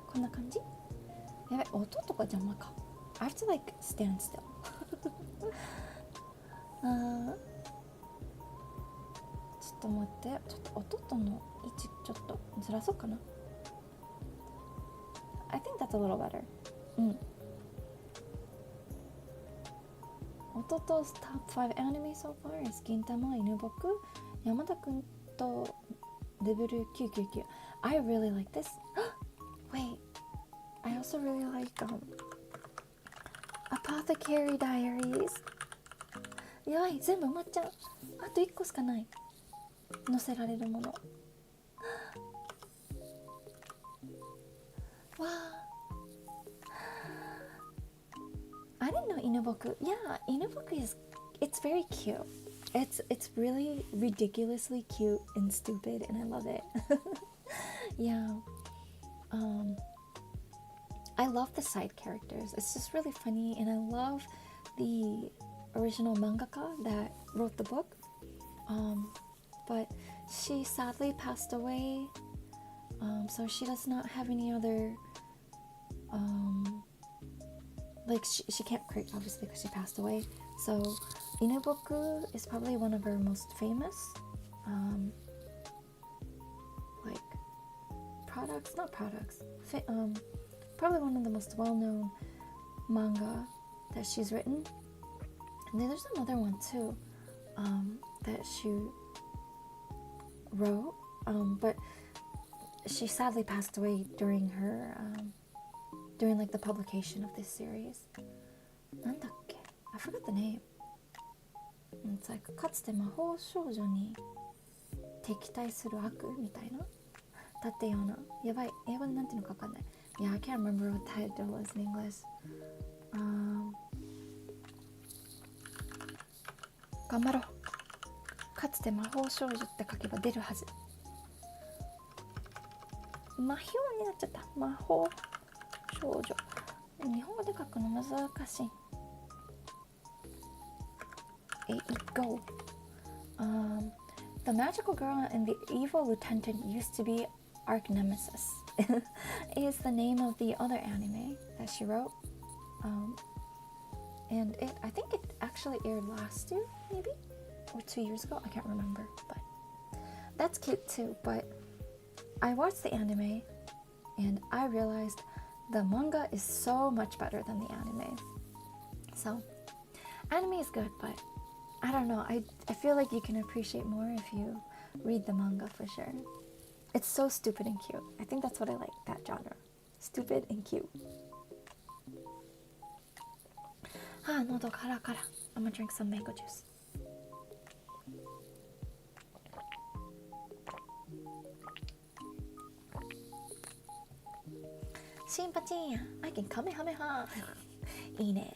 こんな感じ。やばい、音とか邪魔か。I have to like stand still. ちょっと待って、ちょっと音との位置ちょっとずらそうかな。I think that's a little better. Ototo's top 5 anime so far is Gintama, Inuboku, Yamada-kun to level 999. I really like this. Wait, I also really like Apothecary Diaries. やばい、全部埋まっちゃう。あと1個しかない。載せられるもの。わあ。I didn't know Inuboku. Yeah, Inuboku it's very cute. It's really ridiculously cute and stupid, and I love it. Yeah. I love the side characters. It's just really funny, and I love the original mangaka that wrote the book. But she sadly passed away. So she does not have any other like she can't create, obviously, because she passed away. So Inuboku is probably one of her most famous like probably one of the most well-known manga that she's written. And then there's another one too that she wrote, but she sadly passed away during her during like the publication of this series. なんだっけ? I forgot the name. It's like かつて魔法少女に敵対する悪みたいなだったような。やばい、英語でなんていうのか分かんない。Yeah, I can't remember what title is in English. 頑張ろう。かつて魔法少女って書けば出るはず。魔法になっちゃった。魔法少女。日本語で書くの難しい。Go. The magical girl and the evil lieutenant used to be arch nemesis. Is the name of the other anime that she wrote. And I think it actually aired last year, maybe? Or 2 years ago, I can't remember. But that's cute too. But I watched the anime and I realized the manga is so much better than the anime. So, anime is good, but I don't know. I feel like you can appreciate more if you read the manga for sure. It's so stupid and cute. I think that's what I like, that genre. Stupid and cute. 喉カラカラ. I'm gonna drink some mango juice. シンパチンや I can カメハメハいいね。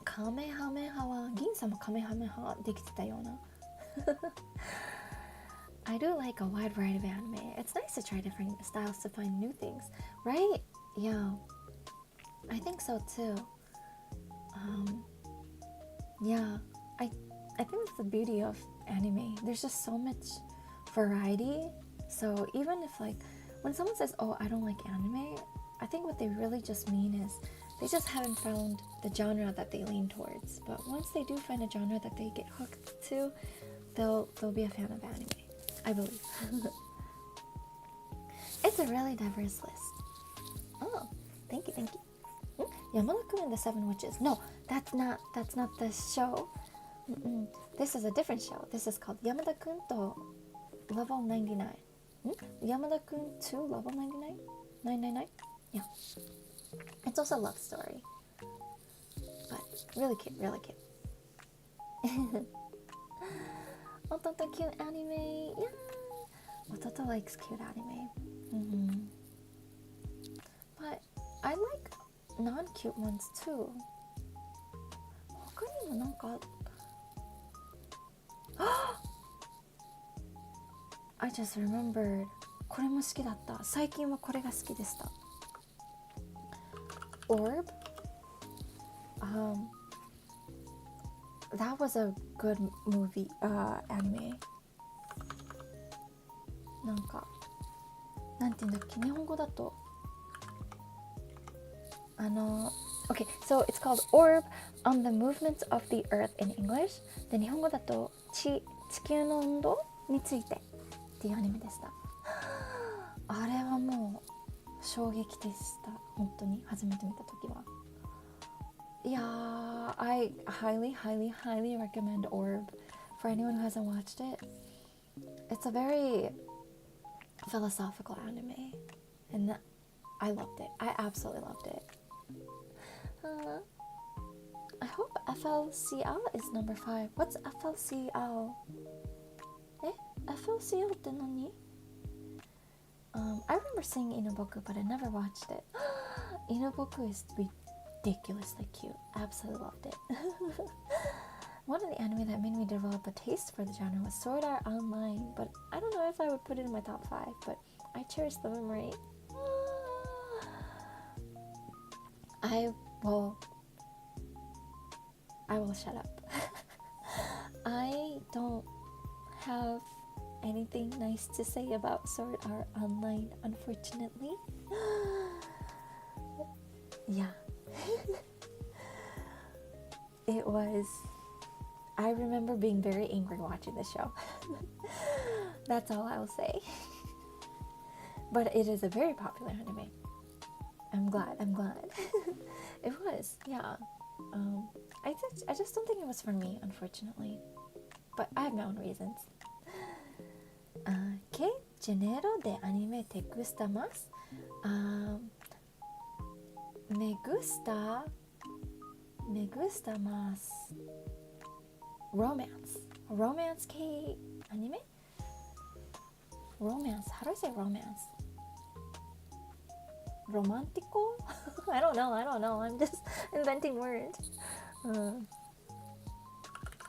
カメハメハは銀さんもカメハメハできてたようなI do like a wide variety of anime. It's nice to try different styles to find new things, right? Yeah, I think so too. Yeah, I think that's the beauty of anime. There's just so much variety. So even if like when someone says, "Oh, I don't like anime," I think what they really just mean is they just haven't found the genre that they lean towards. But once they do find a genre that they get hooked to, they'll be a fan of anime. I believe. It's a really diverse list. Oh, thank you. Yamada-kun and the Seven Witches. No, that's not the show. This is a different show. This is called Yamada-kun to Level 99. Yamada-kun to Level 99? 999? Yeah. It's also a love story. But really cute. Ototo cute anime. Yeah. Ototo likes cute anime. But I like non-cute ones too. 他にもなんかI just remembered. これも好きだった。最近はこれが好きでした。Orb? That was a good movie, anime. なんかなんていうんだっけ、日本語だとOkay, so it's called Orb on the Movements of the Earth in English. で、日本語だと地球の運動についてっていうアニメでした。あれはもう衝撃でした。本当に初めて見た時は。Yeah, I highly recommend Orb for anyone who hasn't watched it. It's a very philosophical anime, and I loved it. I absolutely loved it. I hope FLCL is number 5. What's FLCL? FLCL って何? I remember seeing Inoboku, but I never watched it. Inoboku is ridiculously cute. Absolutely loved it. One of the anime that made me develop a taste for the genre was Sword Art Online, but I don't know if I would put it in my top 5, but I cherish the memory. I will shut up. I don't have anything nice to say about Sword Art Online, unfortunately. Yeah. It was... I remember being very angry watching the show. That's all I will say. But it is a very popular anime. I'm glad. It was, yeah. I just don't think it was for me, unfortunately. But I have my own reasons. ¿Qué género de anime te gusta más? Me gusta más romance 系 anime? Romance, how do I say romance? Romantico? I don't know, I'm just inventing words.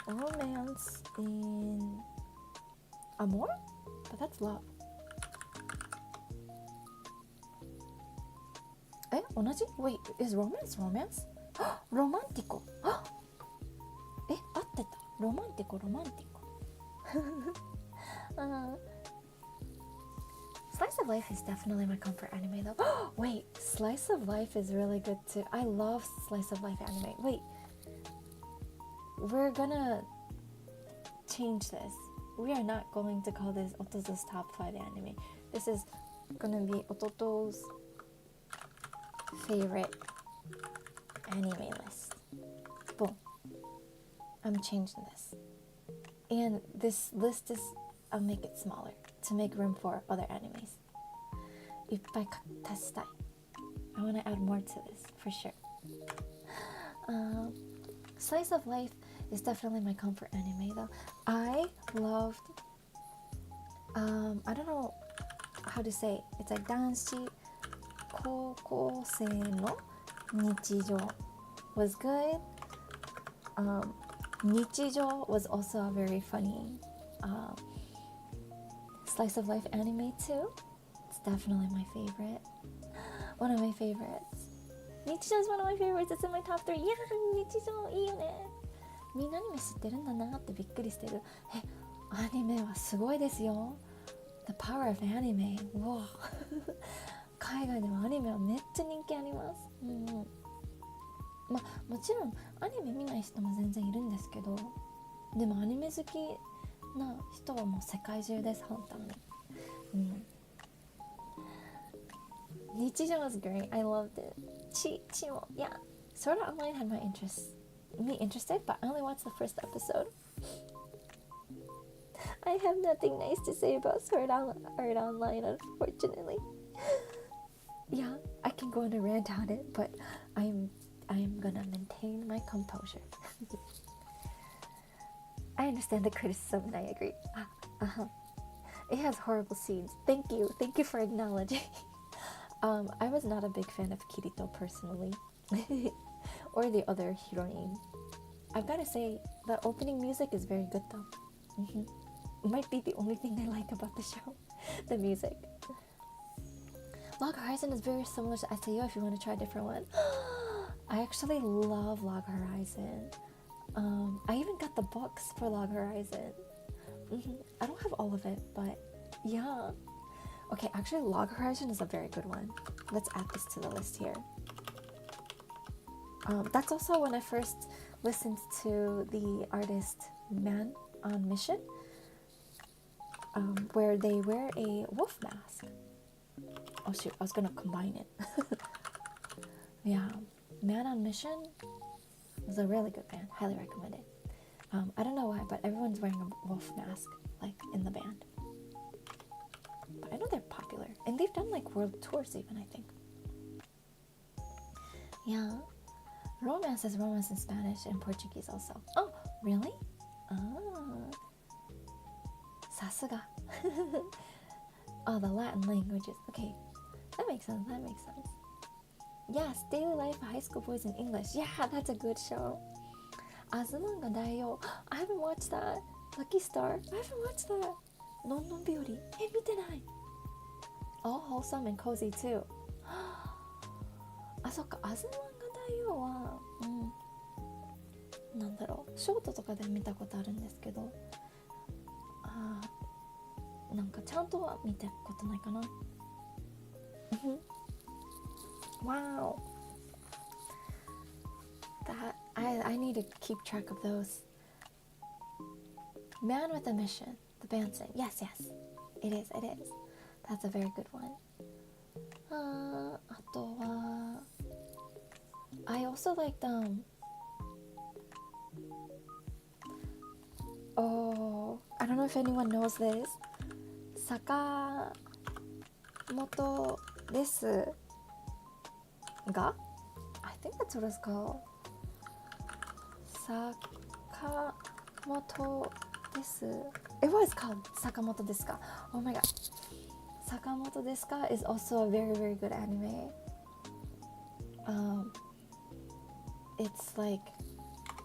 Romance in amor? But that's love. 同じ? Wait, is romance? Romantico. 合ってた. Romantico. Slice of Life is definitely my comfort anime though. Wait, Slice of Life is really good too. I love Slice of Life anime. Wait, we're gonna change this. We are not going to call this Ototo's top 5 anime. This is gonna be Ototo's favorite anime list. Boom. I'm changing this. And this list is... I'll make it smaller. to make room for other animes. いっぱい足したい。I want to add more to this for sure. Slice of life is definitely my comfort anime though. I loved I don't know how to say it. It's like 男子高校生の日常 was good. 日常 was also a very funny slice of life anime too. It's definitely my favorite. One of my favorites. 日常 is one of my favorites. It's in my top 3. Yeah, 日常いいよね。みんなアニメ知ってるんだなってびっくりしてる。アニメはすごいですよ。The power of anime. Wow. 海外でもアニメはめっちゃ人気あります。まあもちろんアニメ見ない人も全然いるんですけど、でもアニメ好きな人はもう世界中です、本当に。日常 was great. I loved it. ちも yeah. Sword Art Online had me interested, but I only watched the first episode. I have nothing nice to say about Sword Art Online, unfortunately. Yeah, I can go on a rant on it, but I'm gonna maintain my composure. I understand the criticism and I agree. It has horrible scenes. Thank you for acknowledging. I was not a big fan of Kirito personally, or the other heroine. I've gotta say, the opening music is very good though. It might be the only thing I like about the show, the music. Log Horizon is very similar to SAO if you want to try a different one. I actually love Log Horizon. I even got the books for Log Horizon. I don't have all of it, but yeah. Okay, actually Log Horizon is a very good one. Let's add this to the list here. That's also when I first listened to the artist Man on Mission, where they wear a wolf mask. Oh shoot, I was gonna combine it. Yeah, Man on Mission was a really good band. Highly recommend it. I don't know why, but everyone's wearing a wolf mask, like in the band. But I know they're popular, and they've done like world tours even, I think. Yeah, romance is romance in Spanish and Portuguese also. Oh, really? Sasuga. Oh, the Latin languages. Okay, that makes sense. Yes, Daily Life of High School Boys in English. Yeah, that's a good show. Azumanga Daioh. I haven't watched that. Lucky Star. I haven't watched that. Non Biori. 見てない。All wholesome and cozy too. あ、そっか。Azumanga Daioh は、なんだろう。ショートとかで見たことあるんですけど、なんかちゃんとは見たことないかな。Wow. That I need to keep track of those. Man with a Mission, the band sing. Yes, it is. That's a very good one. あとは I also like them. Oh, I don't know if anyone knows this. 坂本ですが I think that's what it's called. 坂本です It was called 坂本ですか Oh my god. 坂本ですか is also a very very good anime. It's like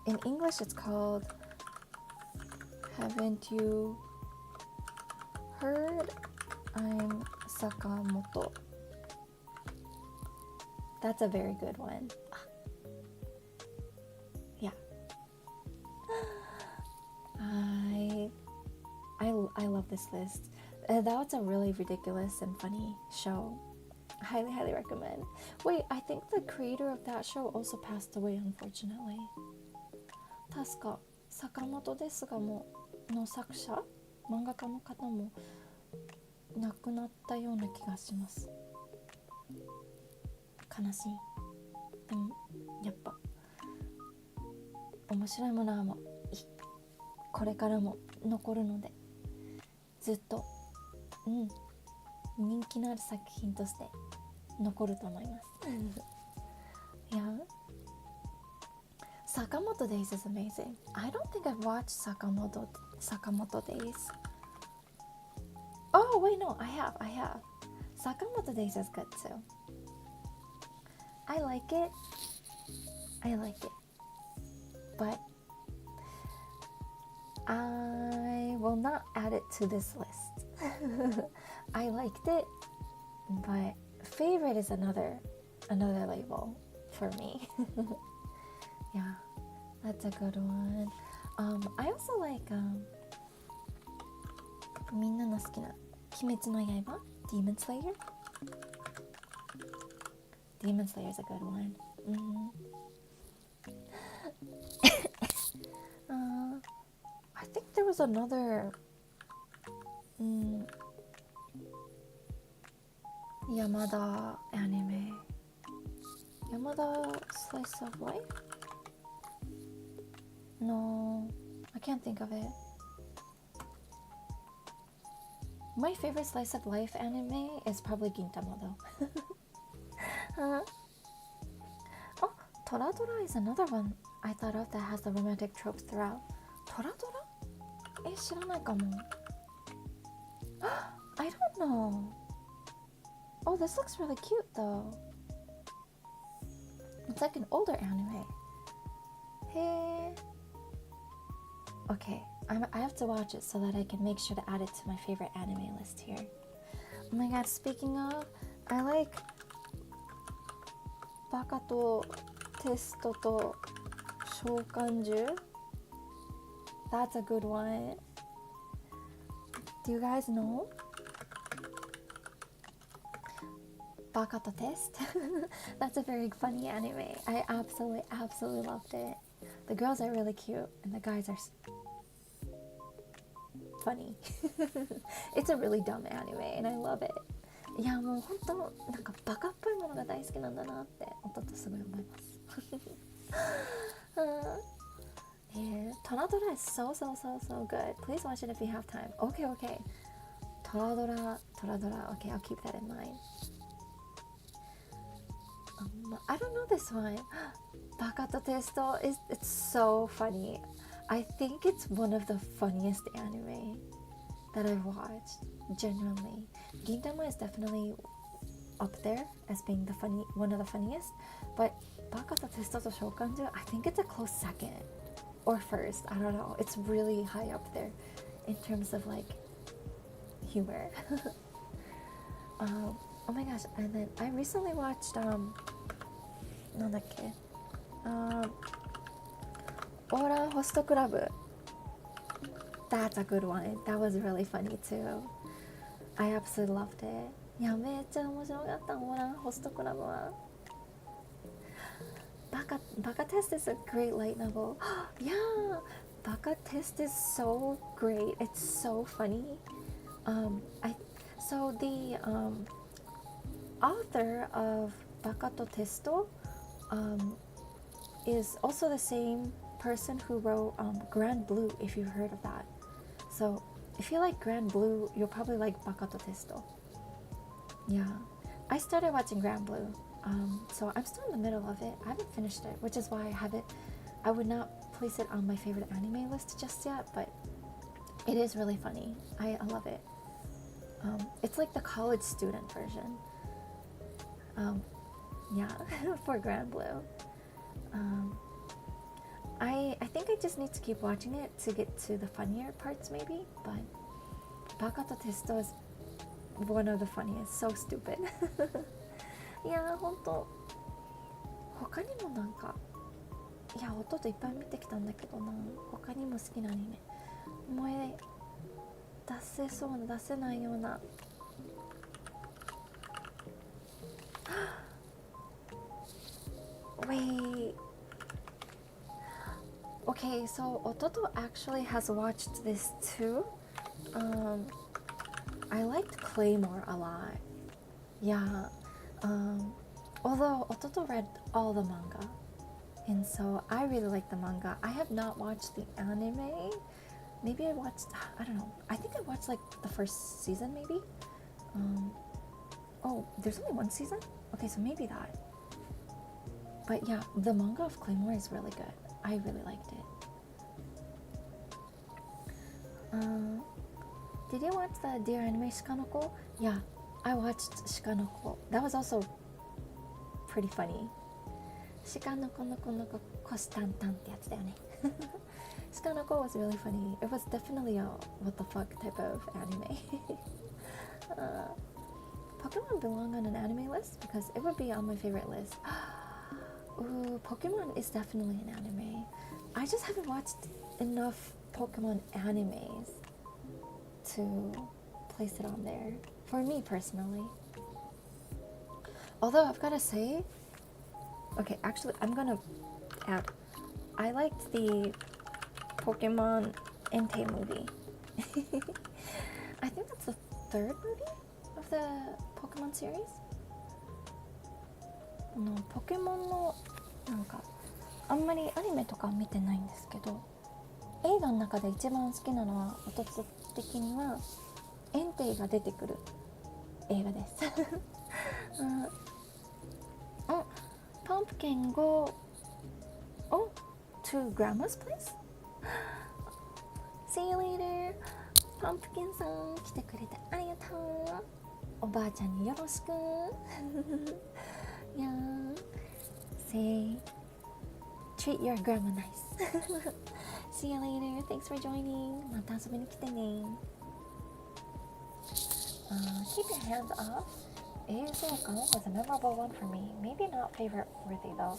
in English it's called Haven't You Heard I'm Sakamoto. That's a very good one. Yeah. I love this list. That was a really ridiculous and funny show. Highly recommend. Wait, I think the creator of that show also passed away, unfortunately. 確か坂本ですがもの作者漫画家の方も亡くなったような気がします。悲しい。でもやっぱ面白いものはもうこれからも残るのでずっと人気のある作品として残ると思いますYeah. Sakamoto Days is amazing. I don't think I've watched Sakamoto Days. Oh, wait, no, I have. Sakamoto Days is good too. I like it. But I will not add it to this list. I liked it, but favorite is another label for me. Yeah, that's a good one. I also like みんなの好きな鬼滅の刃 Demon Slayer. Demon Slayer is a good one. I think there was another Yamada anime. Yamada Slice of Life? No, I can't think of it. My favorite Slice of Life anime is probably Gintama though. Oh, Toradora is another one I thought of that has the romantic tropes throughout. Toradora? 知らないかも。I don't know. Oh, this looks really cute though. It's like an older anime. Hey. Okay, I have to watch it so that I can make sure to add it to my favorite anime list here. Oh my god, speaking of, I like バカとテストと召喚獣. That's a good one. Do you guys know? Baka to Test. That's a very funny anime. I absolutely loved it. The girls are really cute and the guys are funny. It's a really dumb anime and I love it. いやもう本当なんかバカっぽいものが大好きなんだなって弟すごい思います。Toradora is so good. Please watch it if you have time. Okay. Toradora. Okay, I'll keep that in mind. I don't know this one. Baka to Testo it's so funny. I think it's one of the funniest anime that I've watched. Genuinely, Gintama is definitely up there as being one of the funniest. But Baka to Testo to Shokanju, I think it's a close second or first. I don't know. It's really high up there in terms of like humor. Oh my gosh! And then I recently watched なんだっけオーラホストクラブ That's a good one. That was really funny too. I absolutely loved it. いやめっちゃ面白かったオーラホストクラブは。Baka Test is a great light novel. Yeah, Baka Test is so great. It's so funny. So the author of Baka to Testo is also the same person who wrote Grand Blue, if you've heard of that. So if you like Grand Blue, you'll probably like Baka to Testo. Yeah, I started watching Grand Blue, so I'm still in the middle of it. I haven't finished it, which is why I would not place it on my favorite anime list just yet, but it is really funny. I love it. It's like the college student version. Yeah, for Grand Blue. I think I just need to keep watching it to get to the funnier parts maybe, but Baka to Testo is one of the funniest. So stupid. いやほんと他にもなんかいや弟いっぱい見てきたんだけどな他にも好きなアニメ思い出せそうな出せないようなWait. Okay, so Ototo actually has watched this too. I liked Claymore a lot. Yeah. Although Ototo read all the manga, and so I really like the manga. I have not watched the anime, maybe I watched, I don't know, I think I watched like the first season maybe. Oh, there's only one season? Okay, so maybe that. But yeah, the manga of Claymore is really good. I really liked it. Did you watch the Dear Anime Shikanoko? Yeah, I watched Shikanoko. That was also pretty funny. Shikanoko no konoko kostantan ってやつだよね。Shikanoko was really funny. It was definitely a what the fuck type of anime. Pokemon belong on an anime list because it would be on my favorite list. Ooh, Pokemon is definitely an anime. I just haven't watched enough Pokemon animes to place it on there. For me personally. Although I've gotta say, okay, actually I'm gonna add, I liked the Pokemon Entei movie. I think that's the third movie of the Pokemon series. ポケモンのなんかあんまりアニメとか見てないんですけど、映画の中で一番好きなのは弟的にはエンテイが出てくる映画です。パンプキン go to grandma's place? See you later. パンプキンさん来てくれてありがとう。おばあちゃんによろしく。Yeah. Say, treat your grandma nice. See you later. Thanks for joining. また遊びに来てね。Keep your hands off. 映像館 was a memorable one for me. Maybe not favorite worthy though.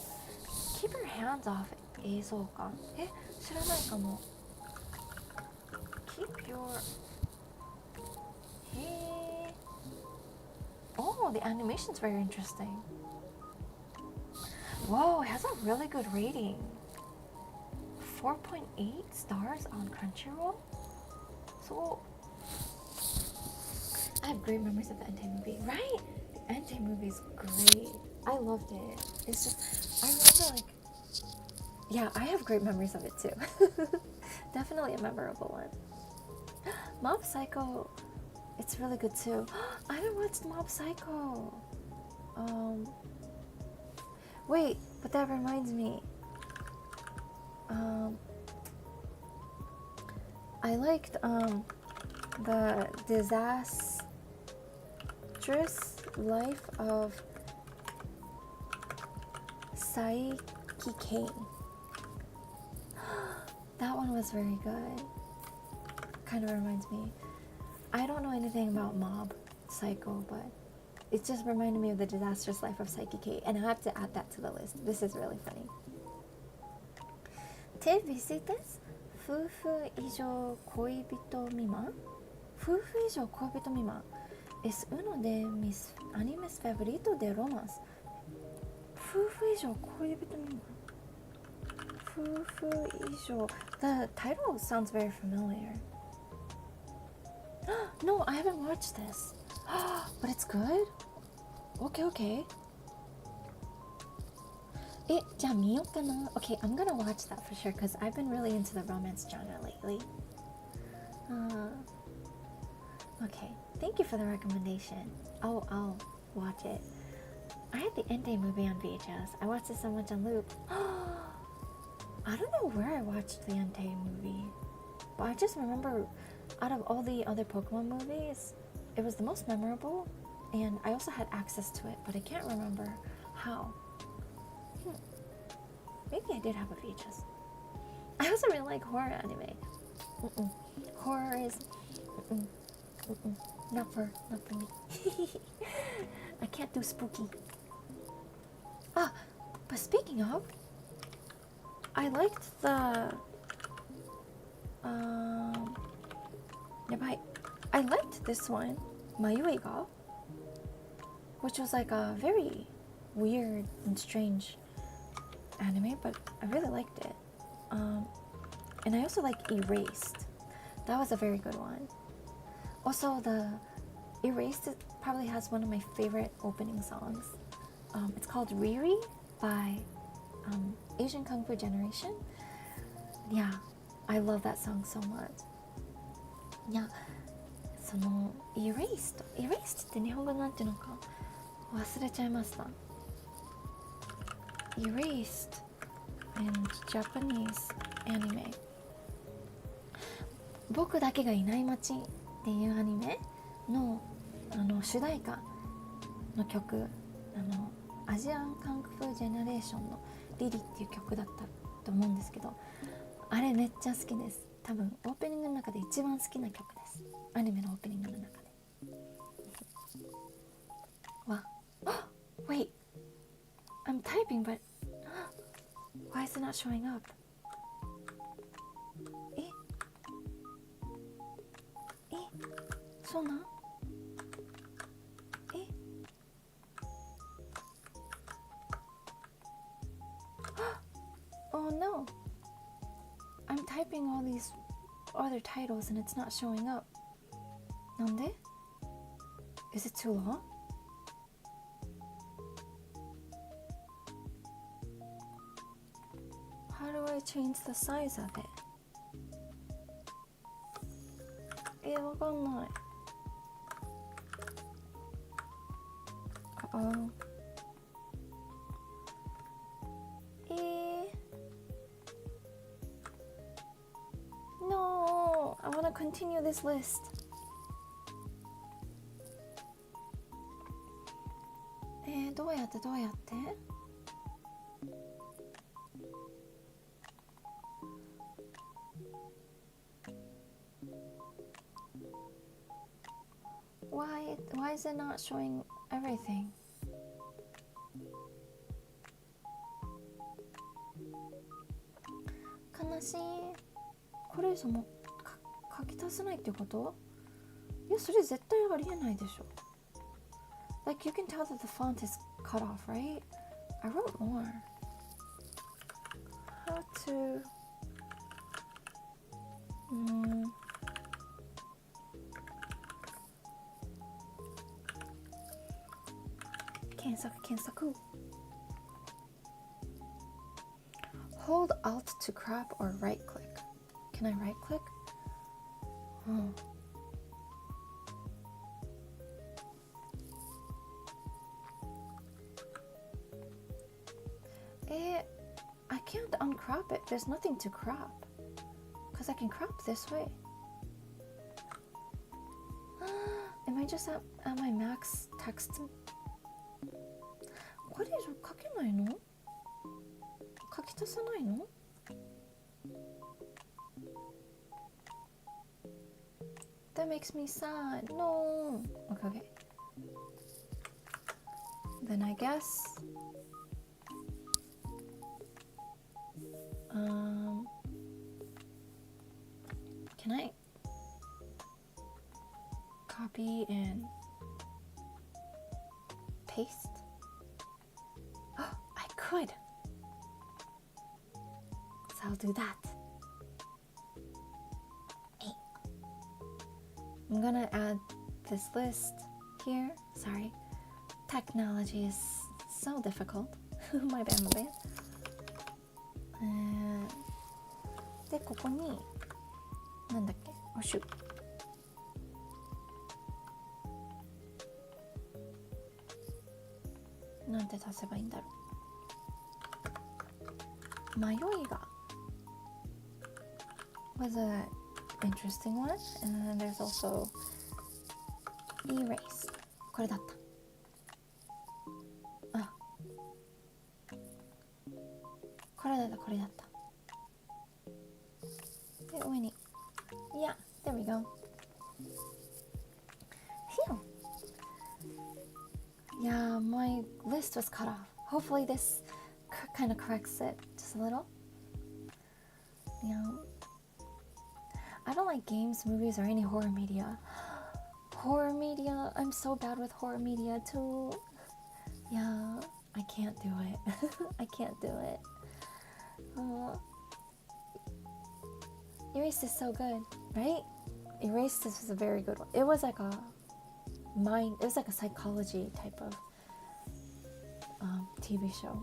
Keep your hands off 映像館。知らないかも。Keep your... Oh, the animation's very interesting. Whoa, it has a really good rating. 4.8 stars on Crunchyroll. So, I have great memories of the Entei movie, right? The Entei movie is great. I loved it. It's just, I remember like, yeah, I have great memories of it too. Definitely a memorable one. Mob Psycho, it's really good too. I haven't watched Mob Psycho. Wait, but that reminds me. I liked the disastrous life of Saiki Kane. That one was very good. Kind of reminds me. I don't know anything about Mob Psycho, but it just reminded me of the disastrous life of Saiki Kate, and I have to add that to the list. This is really funny. Te visitas 夫婦以上恋人未満夫婦以上恋人未満 es uno de mis animes favoritos de romance. 夫婦以上恋人未満夫婦以上 The title sounds very familiar. No, I haven't watched this. But it's good? Okay. じゃあ見ようかな Okay, I'm gonna watch that for sure because I've been really into the romance genre lately. Okay, thank you for the recommendation. I'll watch it. I had the Entei movie on VHS. I watched it so much on loop. I don't know where I watched the Entei movie, but I just remember out of all the other Pokemon movies, it was the most memorable, and I also had access to it, but I can't remember how. Maybe I did have a VHS. I also really like horror anime. Horror is not for me. I can't do spooky. But speaking of, I liked the I liked this one, Mayuega, which was like a very weird and strange anime, but I really liked it. And I also like Erased. That was a very good one. Also, the Erased probably has one of my favorite opening songs. It's called Riri by Asian Kung Fu Generation. Yeah, I love that song so much. いや、その erased って日本語なんていうのか忘れちゃいました。 erased in Japanese anime、 僕だけがいない街っていうアニメの主題歌の曲、アジアンカンフージェネレーションのリリっていう曲だったと思うんですけど、あれめっちゃ好きです。多分オープニングの中で一番好きな曲です。アニメのオープニングの中でわWait, I'm typing but why is it not showing up? そうなんOh no, I'm typing all these other titles and it's not showing up. なんで? Is it too long? How do I change the size of it? わかんない。No, I want to continue this list.どうやって Why is it not showing everything? 悲しい。これ以上も書き足せないってこと？いや、それ絶対ありえないでしょ。Like, you can tell that the font is cut off, right? I wrote more. How to... 検索 Hold Alt to crop or right click. Can I right click? I can't uncrop it. There's nothing to crop. Because I can crop this way. Am I just at my max text? これ以上書けないの？書き足さないの？ That makes me sad. No. Okay. Then I guess can I copy and paste? Oh, I could. So I'll do that. I'm gonna add this list here. Sorry. Technology is so difficult. my bad. で、ここになんだっけ？おしゅ。なんて足せばいいんだろう。迷いが was a interesting one, and then there's also erase. これだった。あ、これだった。で、上に。Yeah, there we go. Phew. Yeah, my list was cut off. Hopefully this kind of corrects it just a little. Yeah. I don't like games, movies, or any horror media. Horror media, I'm so bad with horror media too. Yeah, I can't do it. I can't do it. Erased is so good, right? Erased is a very good one. It was like a psychology type of TV show.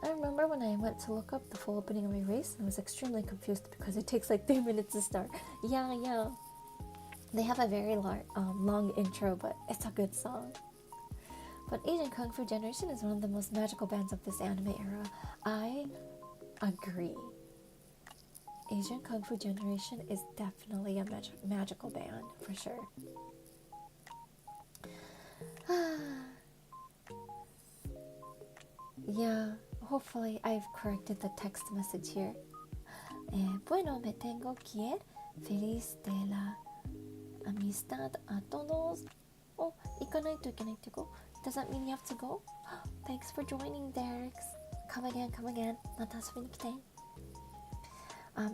I'm remember when I went to look up the full opening of Erase, I was extremely confused because it takes like 3 minutes to start. Yeah. They have a very long intro, but it's a good song. But Asian Kung Fu Generation is one of the most magical bands of this anime era. I agree. Asian Kung Fu Generation is definitely a magical band, for sure. Yeah, hopefully I've corrected the text message here. Bueno, me tengo que ir. Feliz de la amistad a todos. Oh, 行かないといけないってgo. Does that mean you have to go? Thanks for joining, Derek. Come again. また遊びに来て.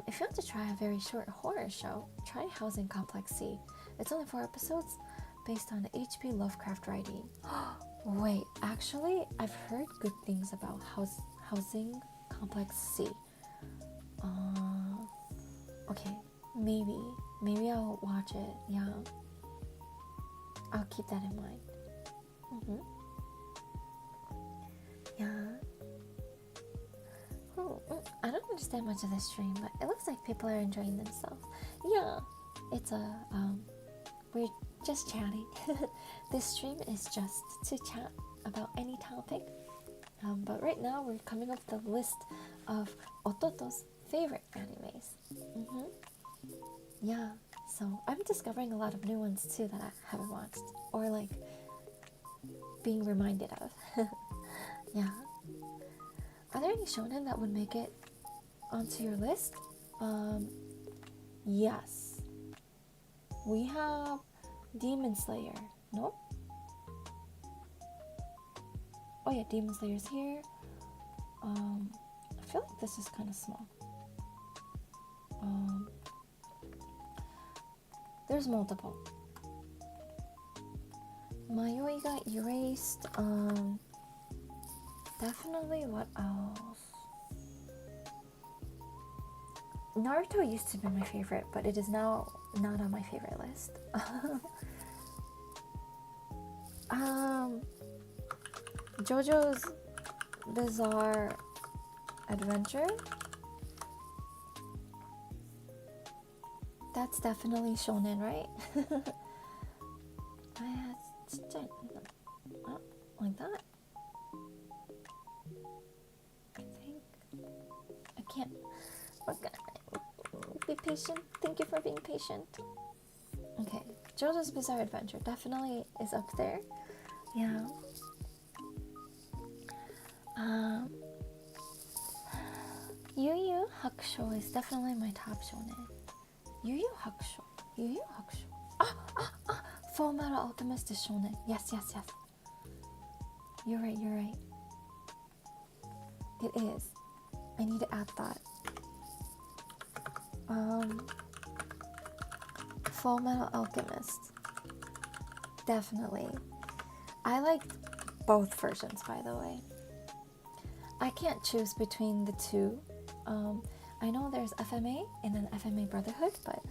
If you want to try a very short horror show, try Housing Complex C. It's only 4 episodes based on H.P. Lovecraft writing. Wait, actually, I've heard good things about Housing Complex C. Okay, maybe I'll watch it. Yeah, I'll keep that in mind. Yeah. I don't understand much of this stream, but it looks like people are enjoying themselves. Yeah, it's we're just chatting. This stream is just to chat about any topic. But right now we're coming up with a list of Ototo's favorite animes. Yeah, so I'm discovering a lot of new ones too that I haven't watched or like being reminded of. Yeah. Are there any shonen that would make it onto your list? Yes. We have Demon Slayer. No? Oh yeah, Demon Slayer's here. I feel like this is kind of small. There's multiple. Mayoi got erased. Definitely, what else? Naruto used to be my favorite, but it is now not on my favorite list. JoJo's Bizarre Adventure. That's definitely shonen, right? Like that. I can't. Be patient. Thank you for being patient. Okay, JoJo's Bizarre Adventure definitely is up there. Yeah. Yu Yu Hakusho is definitely my top shonen. Yu Yu Hakusho. Full Metal Alchemist is shonen. Yes. You're right. It is. I need to add that. Full Metal Alchemist. Definitely. I liked both versions, by the way. I can't choose between the two. I know there's FMA and then FMA Brotherhood, but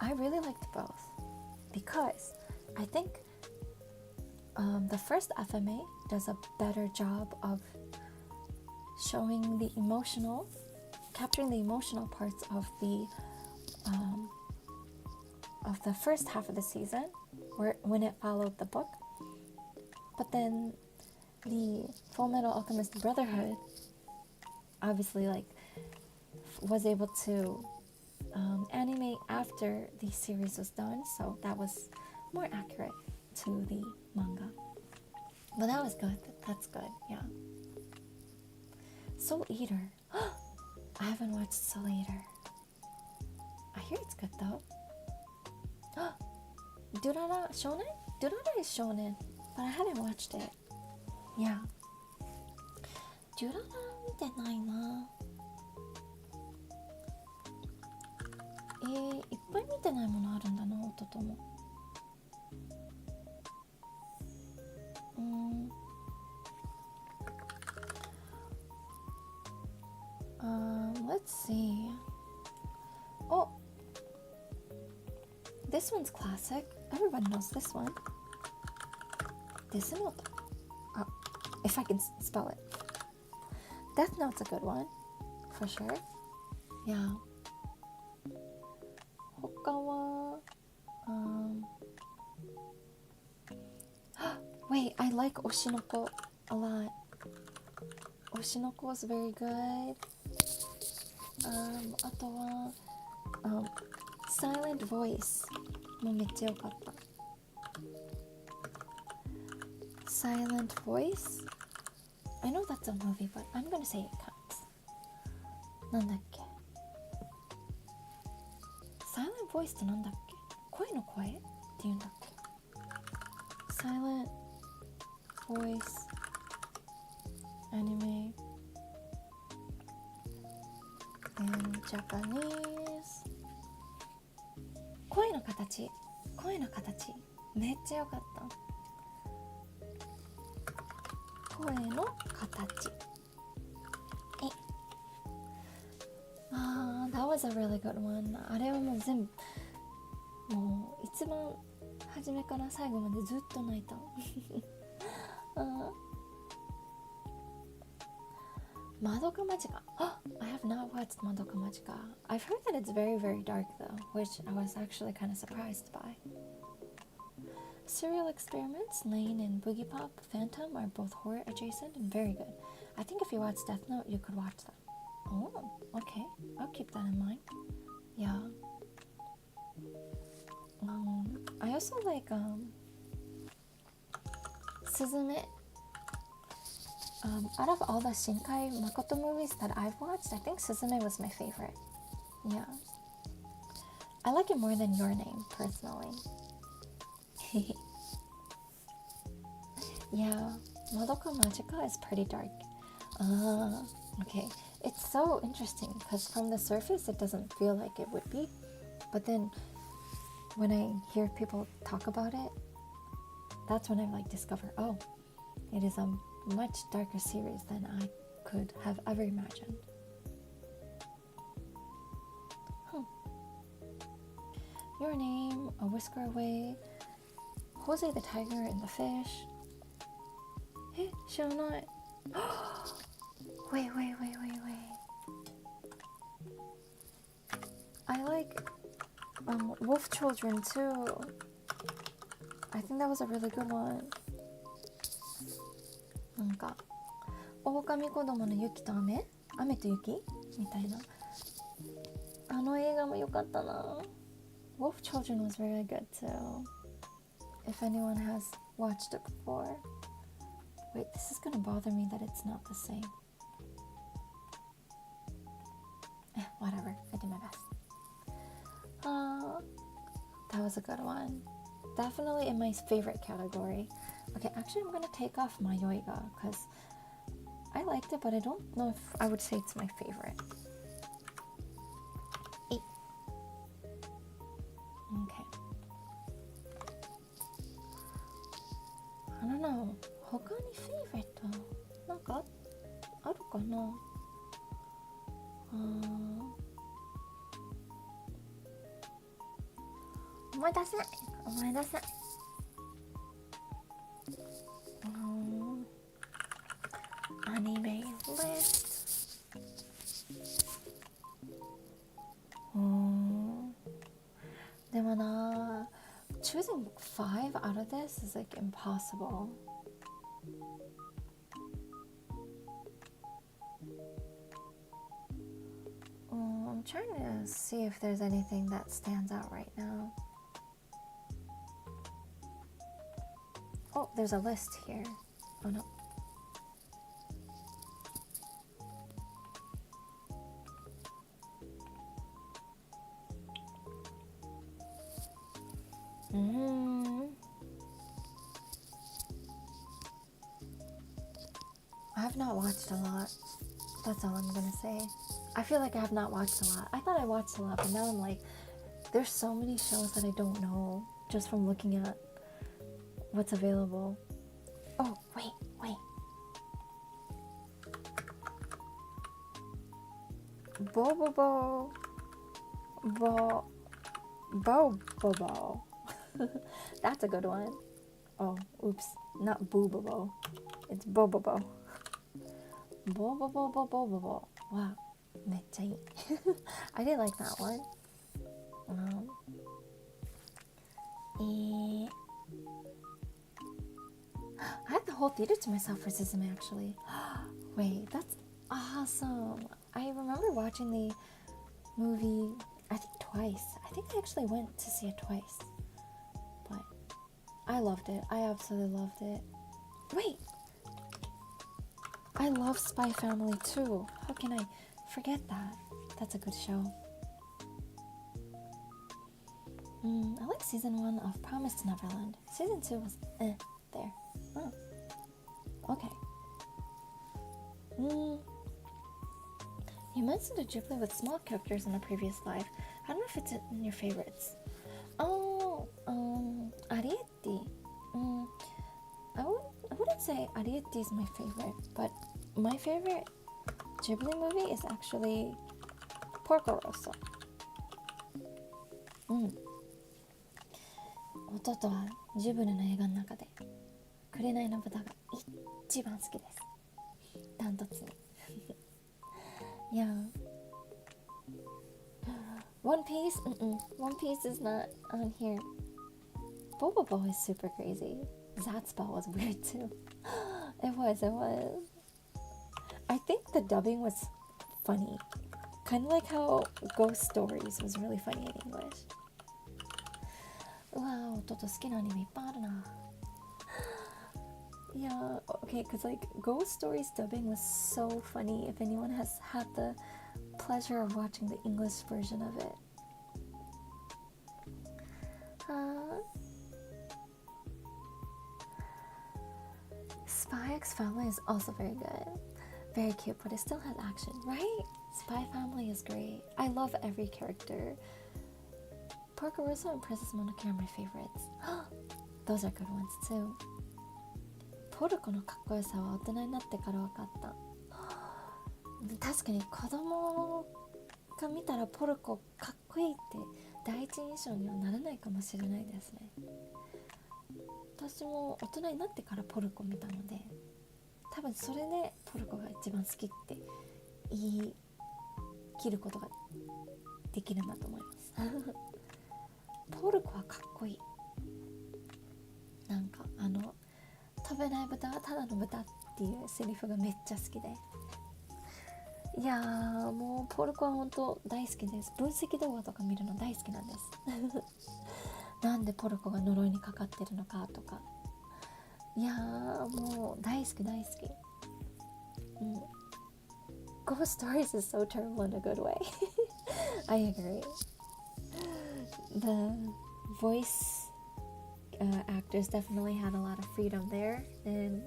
I really liked both because I think the first FMA does a better job of showing the emotional, capturing the emotional parts of the first half of the season, when it followed the book. But then the Full Metal Alchemist Brotherhood obviously was able to animate after the series was done, so that was more accurate to the manga. But that was good. That's good. Yeah. Soul Eater. I haven't watched Soul Eater. I hear it's good though. Durara shonen? Durara is shonen, but I haven't watched it. Yeah. Durara 見てないな。いっぱい見てないものあるんだな、弟も。Let's see. Oh, this one's classic. Everybody knows this one. Desunoto. If I can spell it. Death Note's a good one, for sure. Yeah. 他は、Wait, I like Oshinoko a lot. Oshinoko is very good. あとは、Silent Voice もめっちゃ良かった。Silent Voice? I know that's a movie, but I'm gonna say it counts. なんだっけ Silent Voice ってなんだっけ声の声って言うんだっけ Silent Voice Anime in Japanese 声の形めっちゃ良かった声の形That was a really good one あれはもう全部もう一番初めから最後までずっと泣いたMadoka Magica. I have not watched Madoka Magica. I've heard that it's very, very dark though, which I was actually kind of surprised by. Serial Experiments, Lane and Boogie Pop Phantom are both horror adjacent and very good. I think if you watch Death Note, you could watch them. Oh, okay. I'll keep that in mind. Yeah. I also like Suzume. Out of all the Shinkai Makoto movies that I've watched, I think Suzume was my favorite. Yeah. I like it more than Your Name, personally. Yeah, Madoka Magica is pretty dark. Okay. It's so interesting because from the surface it doesn't feel like it would be. But then when I hear people talk about it, that's when I like discover, oh, it is a much darker series than I could have ever imagined. Your Name, A Whisker Away, Jose the Tiger and the Fish. Hey, 知らない。Wait. I like Wolf Children too. I think that was a really good one. なんか狼子供の雪と雨と雪みたいなあの映画も良かったな Wolf Children was very good too if anyone has watched it before. Wait, this is gonna bother me that it's not the same. Whatever, I did my best. That was a good one. Definitely in my favorite category. Okay, actually I'm gonna take off my Yoiga because I liked it, but I don't know if I would say it's my favorite. Okay. I don't know. 他にフェイバリットなんかあるかな思い出せないアニメリストでもな choosing 5 out of this is like impossible. I'm trying to see if there's anything that stands out right now. Oh, there's a list here. Oh no. I have not watched a lot. That's all I'm gonna say. I feel like I have not watched a lot. I thought I watched a lot, but now I'm like, there's so many shows that I don't know just from looking at what's available. Oh, wait. Bobobo. That's a good one. Oh, oops. Not Boobobo. It's Bobobo. ボボボボボボボはめっちゃいい。I did like that one. I had the whole theater to myself for Suzume actually. Wait, that's awesome. I remember watching the movie, I think twice. I think I actually went to see it twice. But I loved it. I absolutely loved it. Wait! I love Spy Family too. How can I forget that? That's a good show. I like season 1 of Promised Neverland. Season 2 was there. Oh. Okay. You mentioned a Ghibli with small characters in a previous live. I don't know if it's in your favorites. Oh, Arietti. I wouldn't say Arietti is my favorite, but my favorite Ghibli movie is actually Porco Rosso. Ototo はジブリの映画の中で紅の豚が一番好きです。ダントツに。Yeah. One Piece? One Piece is not on here. Bobobo is super crazy. Zatsudan was weird too. It was. I think the dubbing was funny. Kind of like how Ghost Stories was really funny in English. Wow, Ototo 好きなアニメいっぱいあるな。Yeah, okay, because like Ghost Stories dubbing was so funny. If anyone has had the pleasure of watching the English version of it. Spy X Family is also very good. Very cute, but it still has action, right? Spy Family is great. I love every character. Porco Rosso and Princess Mononoke are my favorites. Those are good ones too. ポルコのかっこよさは大人になってから分かった。確かに子供が見たらポルコかっこいいって第一印象にはならないかもしれないですね。私も大人になってからポルコ見たので、多分それでポルコが一番好きって言い切ることができるんだと思いますポルコはかっこいい。なんか飛べない豚はただの豚っていうセリフがめっちゃ好きで、いやーもうポルコは本当大好きです。分析動画とか見るの大好きなんですなんでポルコが呪いにかかってるのかとか、いやーもう大好き。Ghost Stories is so terrible in a good way I agree. The voice actors definitely had a lot of freedom there in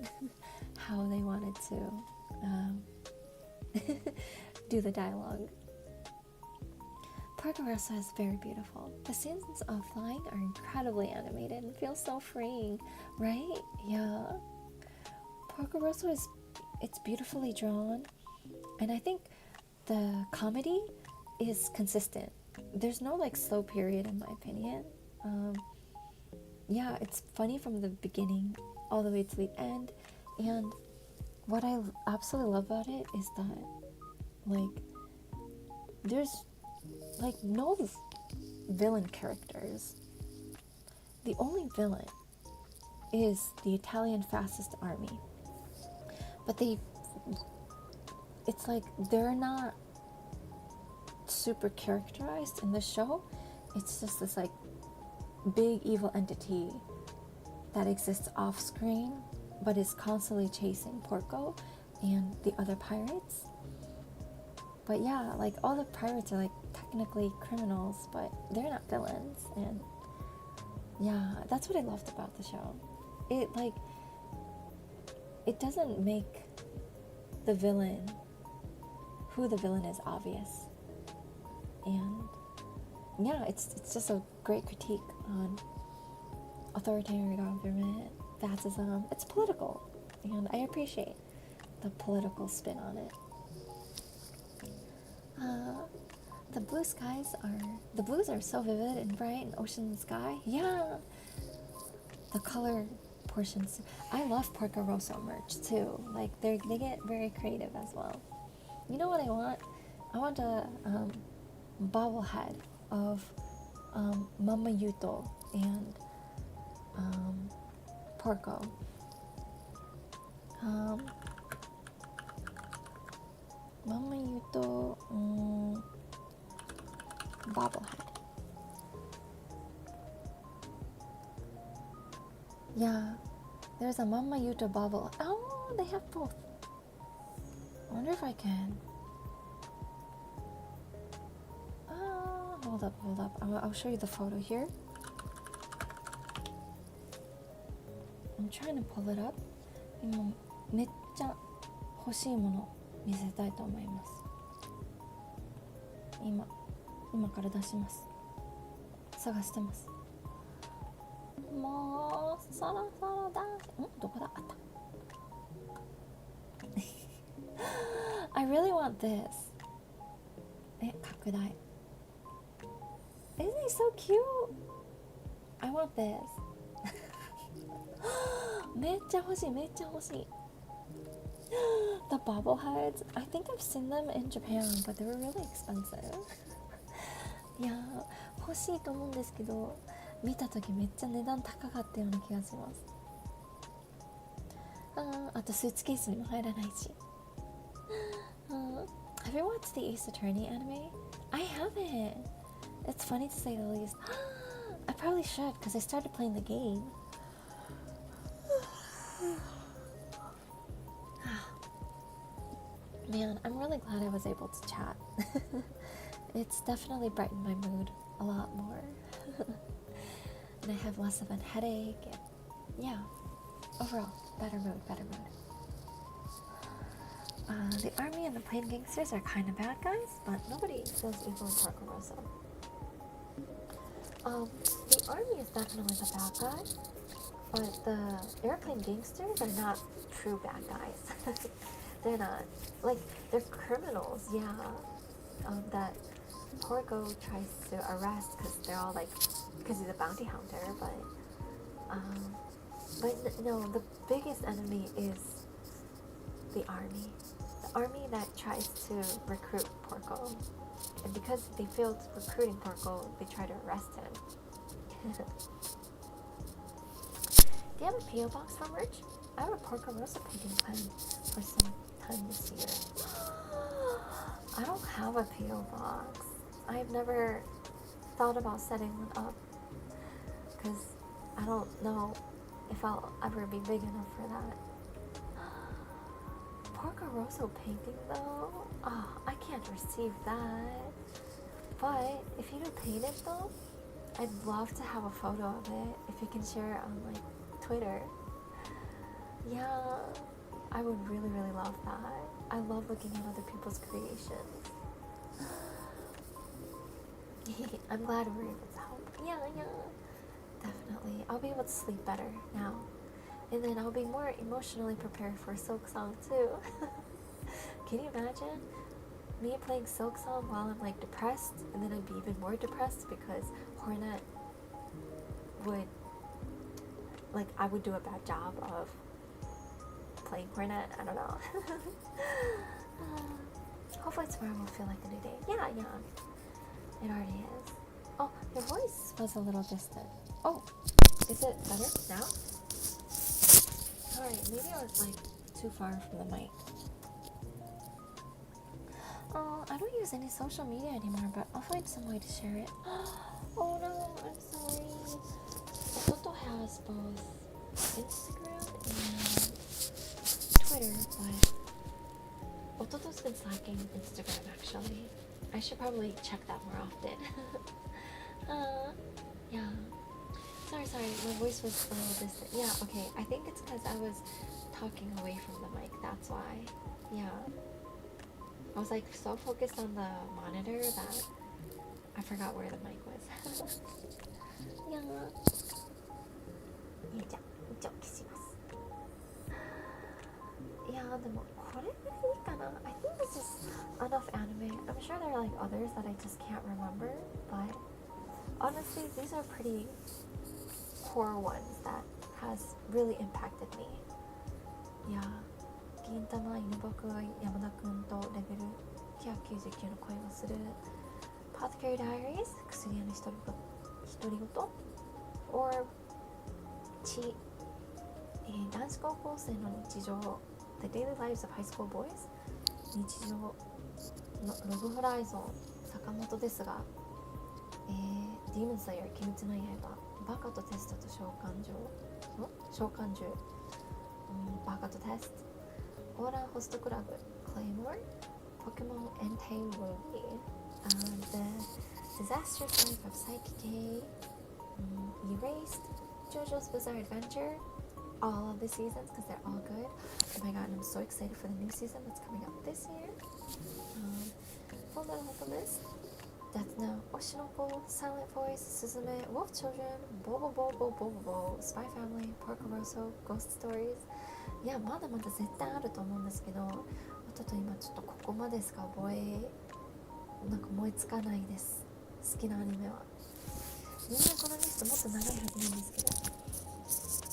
how they wanted to do the dialogue. Porco Rosso is very beautiful. The scenes of flying are incredibly animated and feel so freeing, right? Yeah. Porco Rosso it's beautifully drawn, and I think the comedy is consistent. There's no like slow period in my opinion. Yeah, it's funny from the beginning all the way to the end, and what I absolutely love about it is that like there's like no villain characters. The only villain is the Italian fascist army, but it's like they're not super characterized in the show. It's just this like big evil entity that exists off screen but is constantly chasing Porco and the other pirates. But yeah, like all the pirates are like technically criminals, but they're not villains. And yeah, that's what I loved about the show. It doesn't make the villain, who the villain is, obvious. And yeah, it's just a great critique on authoritarian government, fascism. It's political, and I appreciate the political spin on it. The blues are so vivid and bright, and ocean and sky. Yeah, the color portions. I love Porco Rosso merch too. Like they get very creative as well. You know what I want? I want a bobblehead of Mama Yuto and Porco. Mama Yuto bobblehead. Yeah, there's a Mama Yuto bobble. Oh, they have both. I wonder if I can. Hold up. I'll show you the photo here. I'm trying to pull it up. 今めっちゃ欲しいもの見せたいと思います。今から出します。探してます。もうそろそろだ。どこだ？あった。I really want this. 拡大。Isn't he so cute? I want this. めっちゃ欲しい。The bobbleheads, I think I've seen them in Japan, but they were really expensive. いや欲しいと思うんですけど、見た時めっちゃ値段高かったような気がします。あとスーツケースにも入らないし。Have you watched the Ace Attorney anime? I haven't. It's funny to say the least. I probably should because I started playing the game. Man, I'm really glad I was able to chat. It's definitely brightened my mood a lot more. And I have less of a headache. And yeah, overall, better mood. The army and the plain gangsters are kind of bad guys, but nobody feels evil in Porco Rosso. The army is definitely the bad guy, but the airplane gangsters are not true bad guys. They're not. Like, they're criminals, yeah. That Porco tries to arrest because they're all like, because he's a bounty hunter, but no, the biggest enemy is the army. The army that tries to recruit Porco. And because they failed recruiting Porco, they try to arrest him. Do you have a P.O. box for merch? I have a Porco Rosso painting plan for some time this year. I don't have a P.O. box. I've never thought about setting one up because I don't know if I'll ever be big enough for that. Porco Rosso painting though? I can't receive that. But if you do paint it though, I'd love to have a photo of it if you can share it on like Twitter. Yeah, I would really love that. I love looking at other people's creations. I'm glad we were able to help. Yeah, definitely. I'll be able to sleep better now. And then I'll be more emotionally prepared for Silk Song too. Can you imagine me playing Silk Song while I'm like depressed, and then I'd be even more depressed because Hornet would, like, I would do a bad job of playing Hornet. I don't know. Hopefully tomorrow will feel like a new day. Yeah. It already is. Oh, your voice was a little distant. Oh, is it better now? Alright, maybe I was like too far from the mic. I don't use any social media anymore, but I'll find some way to share it. Oh no, I'm sorry. Ototo has both Instagram and Twitter, but Ototo's been slacking Instagram actually. I should probably check that more often. Yeah. Sorry, my voice was a little distant. Yeah, okay, I think it's because I was talking away from the mic, that's why. Yeah. I was like so focused on the monitor that I forgot where the mic was. Yeah. いやでもこれぐらいいいかな。I think this is enough anime. I'm sure there are like others that I just can't remember, but honestly these are pretty core ones that has really impacted me. いや、銀玉犬僕は山田くんとレベル999の恋をする Apothecary Diaries 薬屋の独り言 or 男子高校生の日常 The Daily Lives of High School Boys 日常のログホライゾン坂本ですが、Demon Slayer 鬼滅の刃バカとテストと召喚獣、バカとテストオーランホストクラブクレイモーポケモンエンテイムービー The Disastrous Life of Psyche K Erased JoJo's Bizarre Adventure all of the seasons because they're all good. Oh my god, I'm so excited for the new season that's coming up this year. Full Metal Alchemist, Death Note, Oshinoko, Silent Voice, Suzume, Wolf Children, Bobo Bobo Bobo Bobo, Spy Family, Porco Rosso, Ghost Stories. いや、まだまだ絶対あると思うんですけど、ちょっと今ちょっとここまでしかなんか思いつかないです。好きなアニメは。みんなこのリストもっと長いはずなんですけど。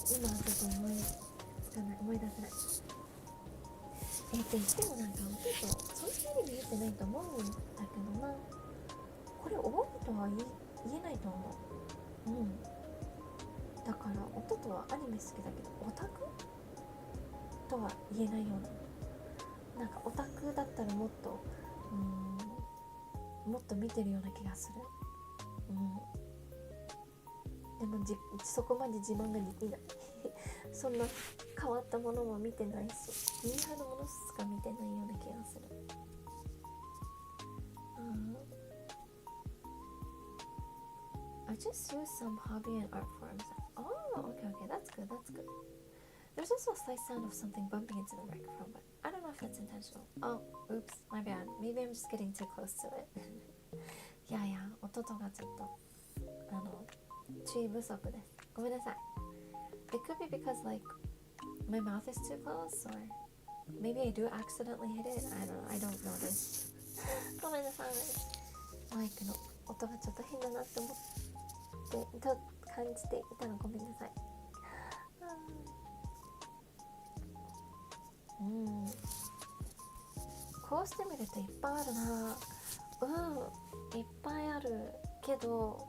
今はちょっと思い出せない。って言ってもなんかちょっとそんなに見えてないと思うんだけどな。これ多いとは言えないと思う。だから弟はアニメ好きだけどオタクとは言えないような。なんかオタクだったらもっと見てるような気がする。でもそこまで自慢ができないそんな変わったものも見てないしミーハーのものしか見てないような気がする。I just use some hobby and art forms. Oh, okay, that's good. There's also a slight sound of something bumping into the microphone, but I don't know if that's intentional. Oh, oops, my bad. Maybe I'm just getting too close to it. いやいや、弟がちょっと注意不足です。ごめんなさい。It could be because like my mouth is too close, or maybe I do accidentally hit it. I don't know this. ごめんなさい。マイクの音がちょっと変だなって思ってと感じていたのごめんなさい。こうしてみるといっぱいあるな。いっぱいあるけど。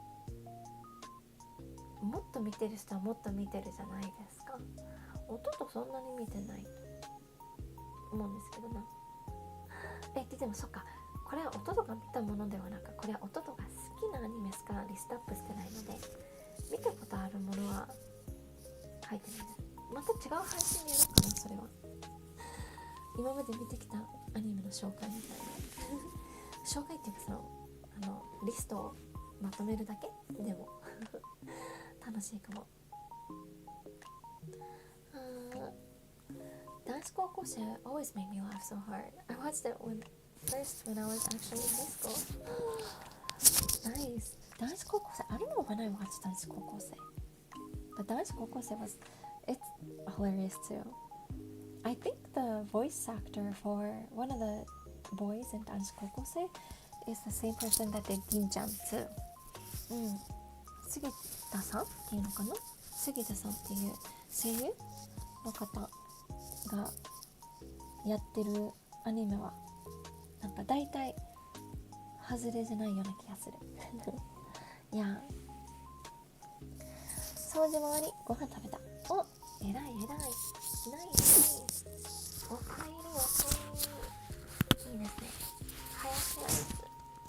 もっと見てる人はもっと見てるじゃないですか。弟そんなに見てないと思うんですけどな。でもそっか、これは弟が見たものではなく、これは弟が好きなアニメしかリストアップしてないので、見たことあるものは書いてないです。また違う配信やろうかな、それは。今まで見てきたアニメの紹介みたいな紹介っていうかリストをまとめるだけでも楽しいかも。男子高校生 always made me laugh so hard. I watched it first when I was actually in high school. Nice. 男子高校生 I don't know when I watched 男子高校生 But 男子高校生 it's hilarious too. I think the voice actor for one of the boys in 男子高校生 is the same person that did Ginjan too. 杉田さんっていうのかな、杉田さんっていう声優の方がやってるアニメはなんか大体外れじゃないような気がするいや掃除終わりご飯食べた。お、偉いナイスおかえりいいですね。ハヤシライス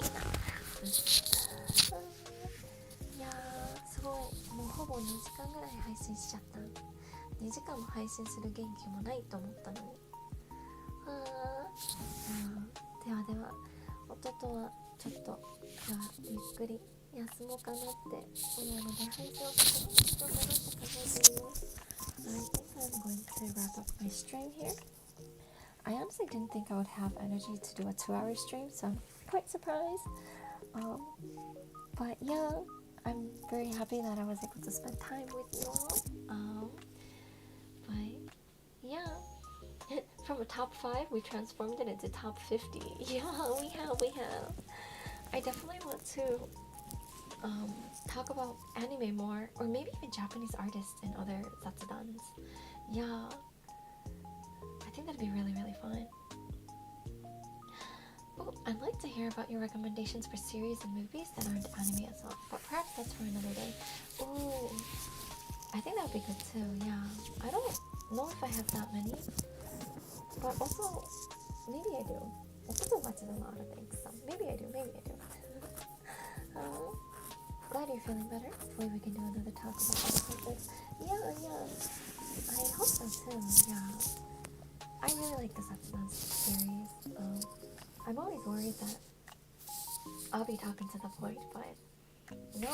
いいな。いやーすごい、もうほぼ2時間ぐらい配信しちゃった。2時間も配信する元気もないと思ったのに。では弟はちょっと今日はゆっくり休もうかなって思うので配信をさせていただきたいと考えています。I think I'm going to wrap up my stream here. I honestly didn't think I would have energy to do a 2-hour stream, so I'm quite surprised. But yeah, I'm very happy that I was able to spend time with you all. But yeah, from a top 5, we transformed it into top 50. Yeah, we have. I definitely want to talk about anime more, or maybe even Japanese artists and other Zatsudans. Yeah, I think that'd be really, really fun. Oh, I'd like to hear about your recommendations for series and movies that aren't anime as well, but perhaps that's for another day. Oh, I think that would be good too, yeah. I don't know if I have that many, but also, maybe I do. Ototo watches a lot of things, so maybe I do. Glad you're feeling better. Hopefully we can do another talk about other topics. Yeah. I hope so too, yeah. I really like the Zatsudan series. I'm always worried that I'll be talking to the point, but no,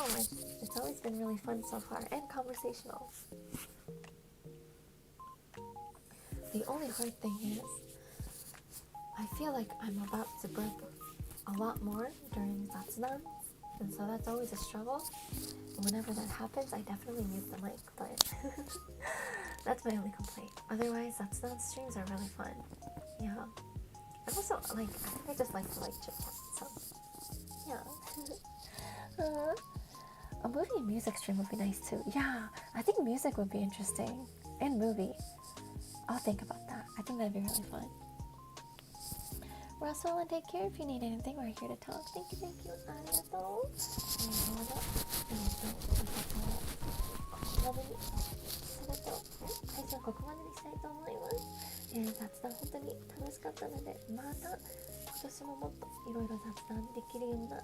it's always been really fun so far, and conversational. The only hard thing is, I feel like I'm about to burp a lot more during Zatsudan, and so that's always a struggle. Whenever that happens, I definitely mute the mic, but that's my only complaint. Otherwise, Zatsudan streams are really fun. Yeah. I also, I think I just like to chit chat, so yeah. A movie and music stream would be nice too. Yeah, I think music would be interesting. And movie. I'll think about that. I think that'd be really fun. Russell, and take care. If you need anything, we're here to talk. Thank you. ありがとう。配信はここまでにしたいと思います。雑談本当に楽しかったので、また今年ももっといろいろ雑談できるような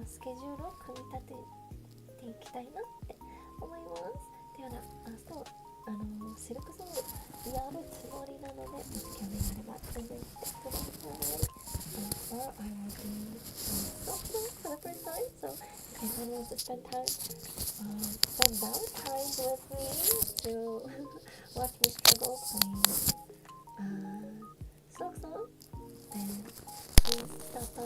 スケジュールを組み立てていきたいなって思います。というようなそうシルクソングやるつもりなので、もし興味があれば全然来てください。Or I will be softball for the first time, so if anyone wants to spend Valentine's with me to watch me struggle playing folk song, then please stop by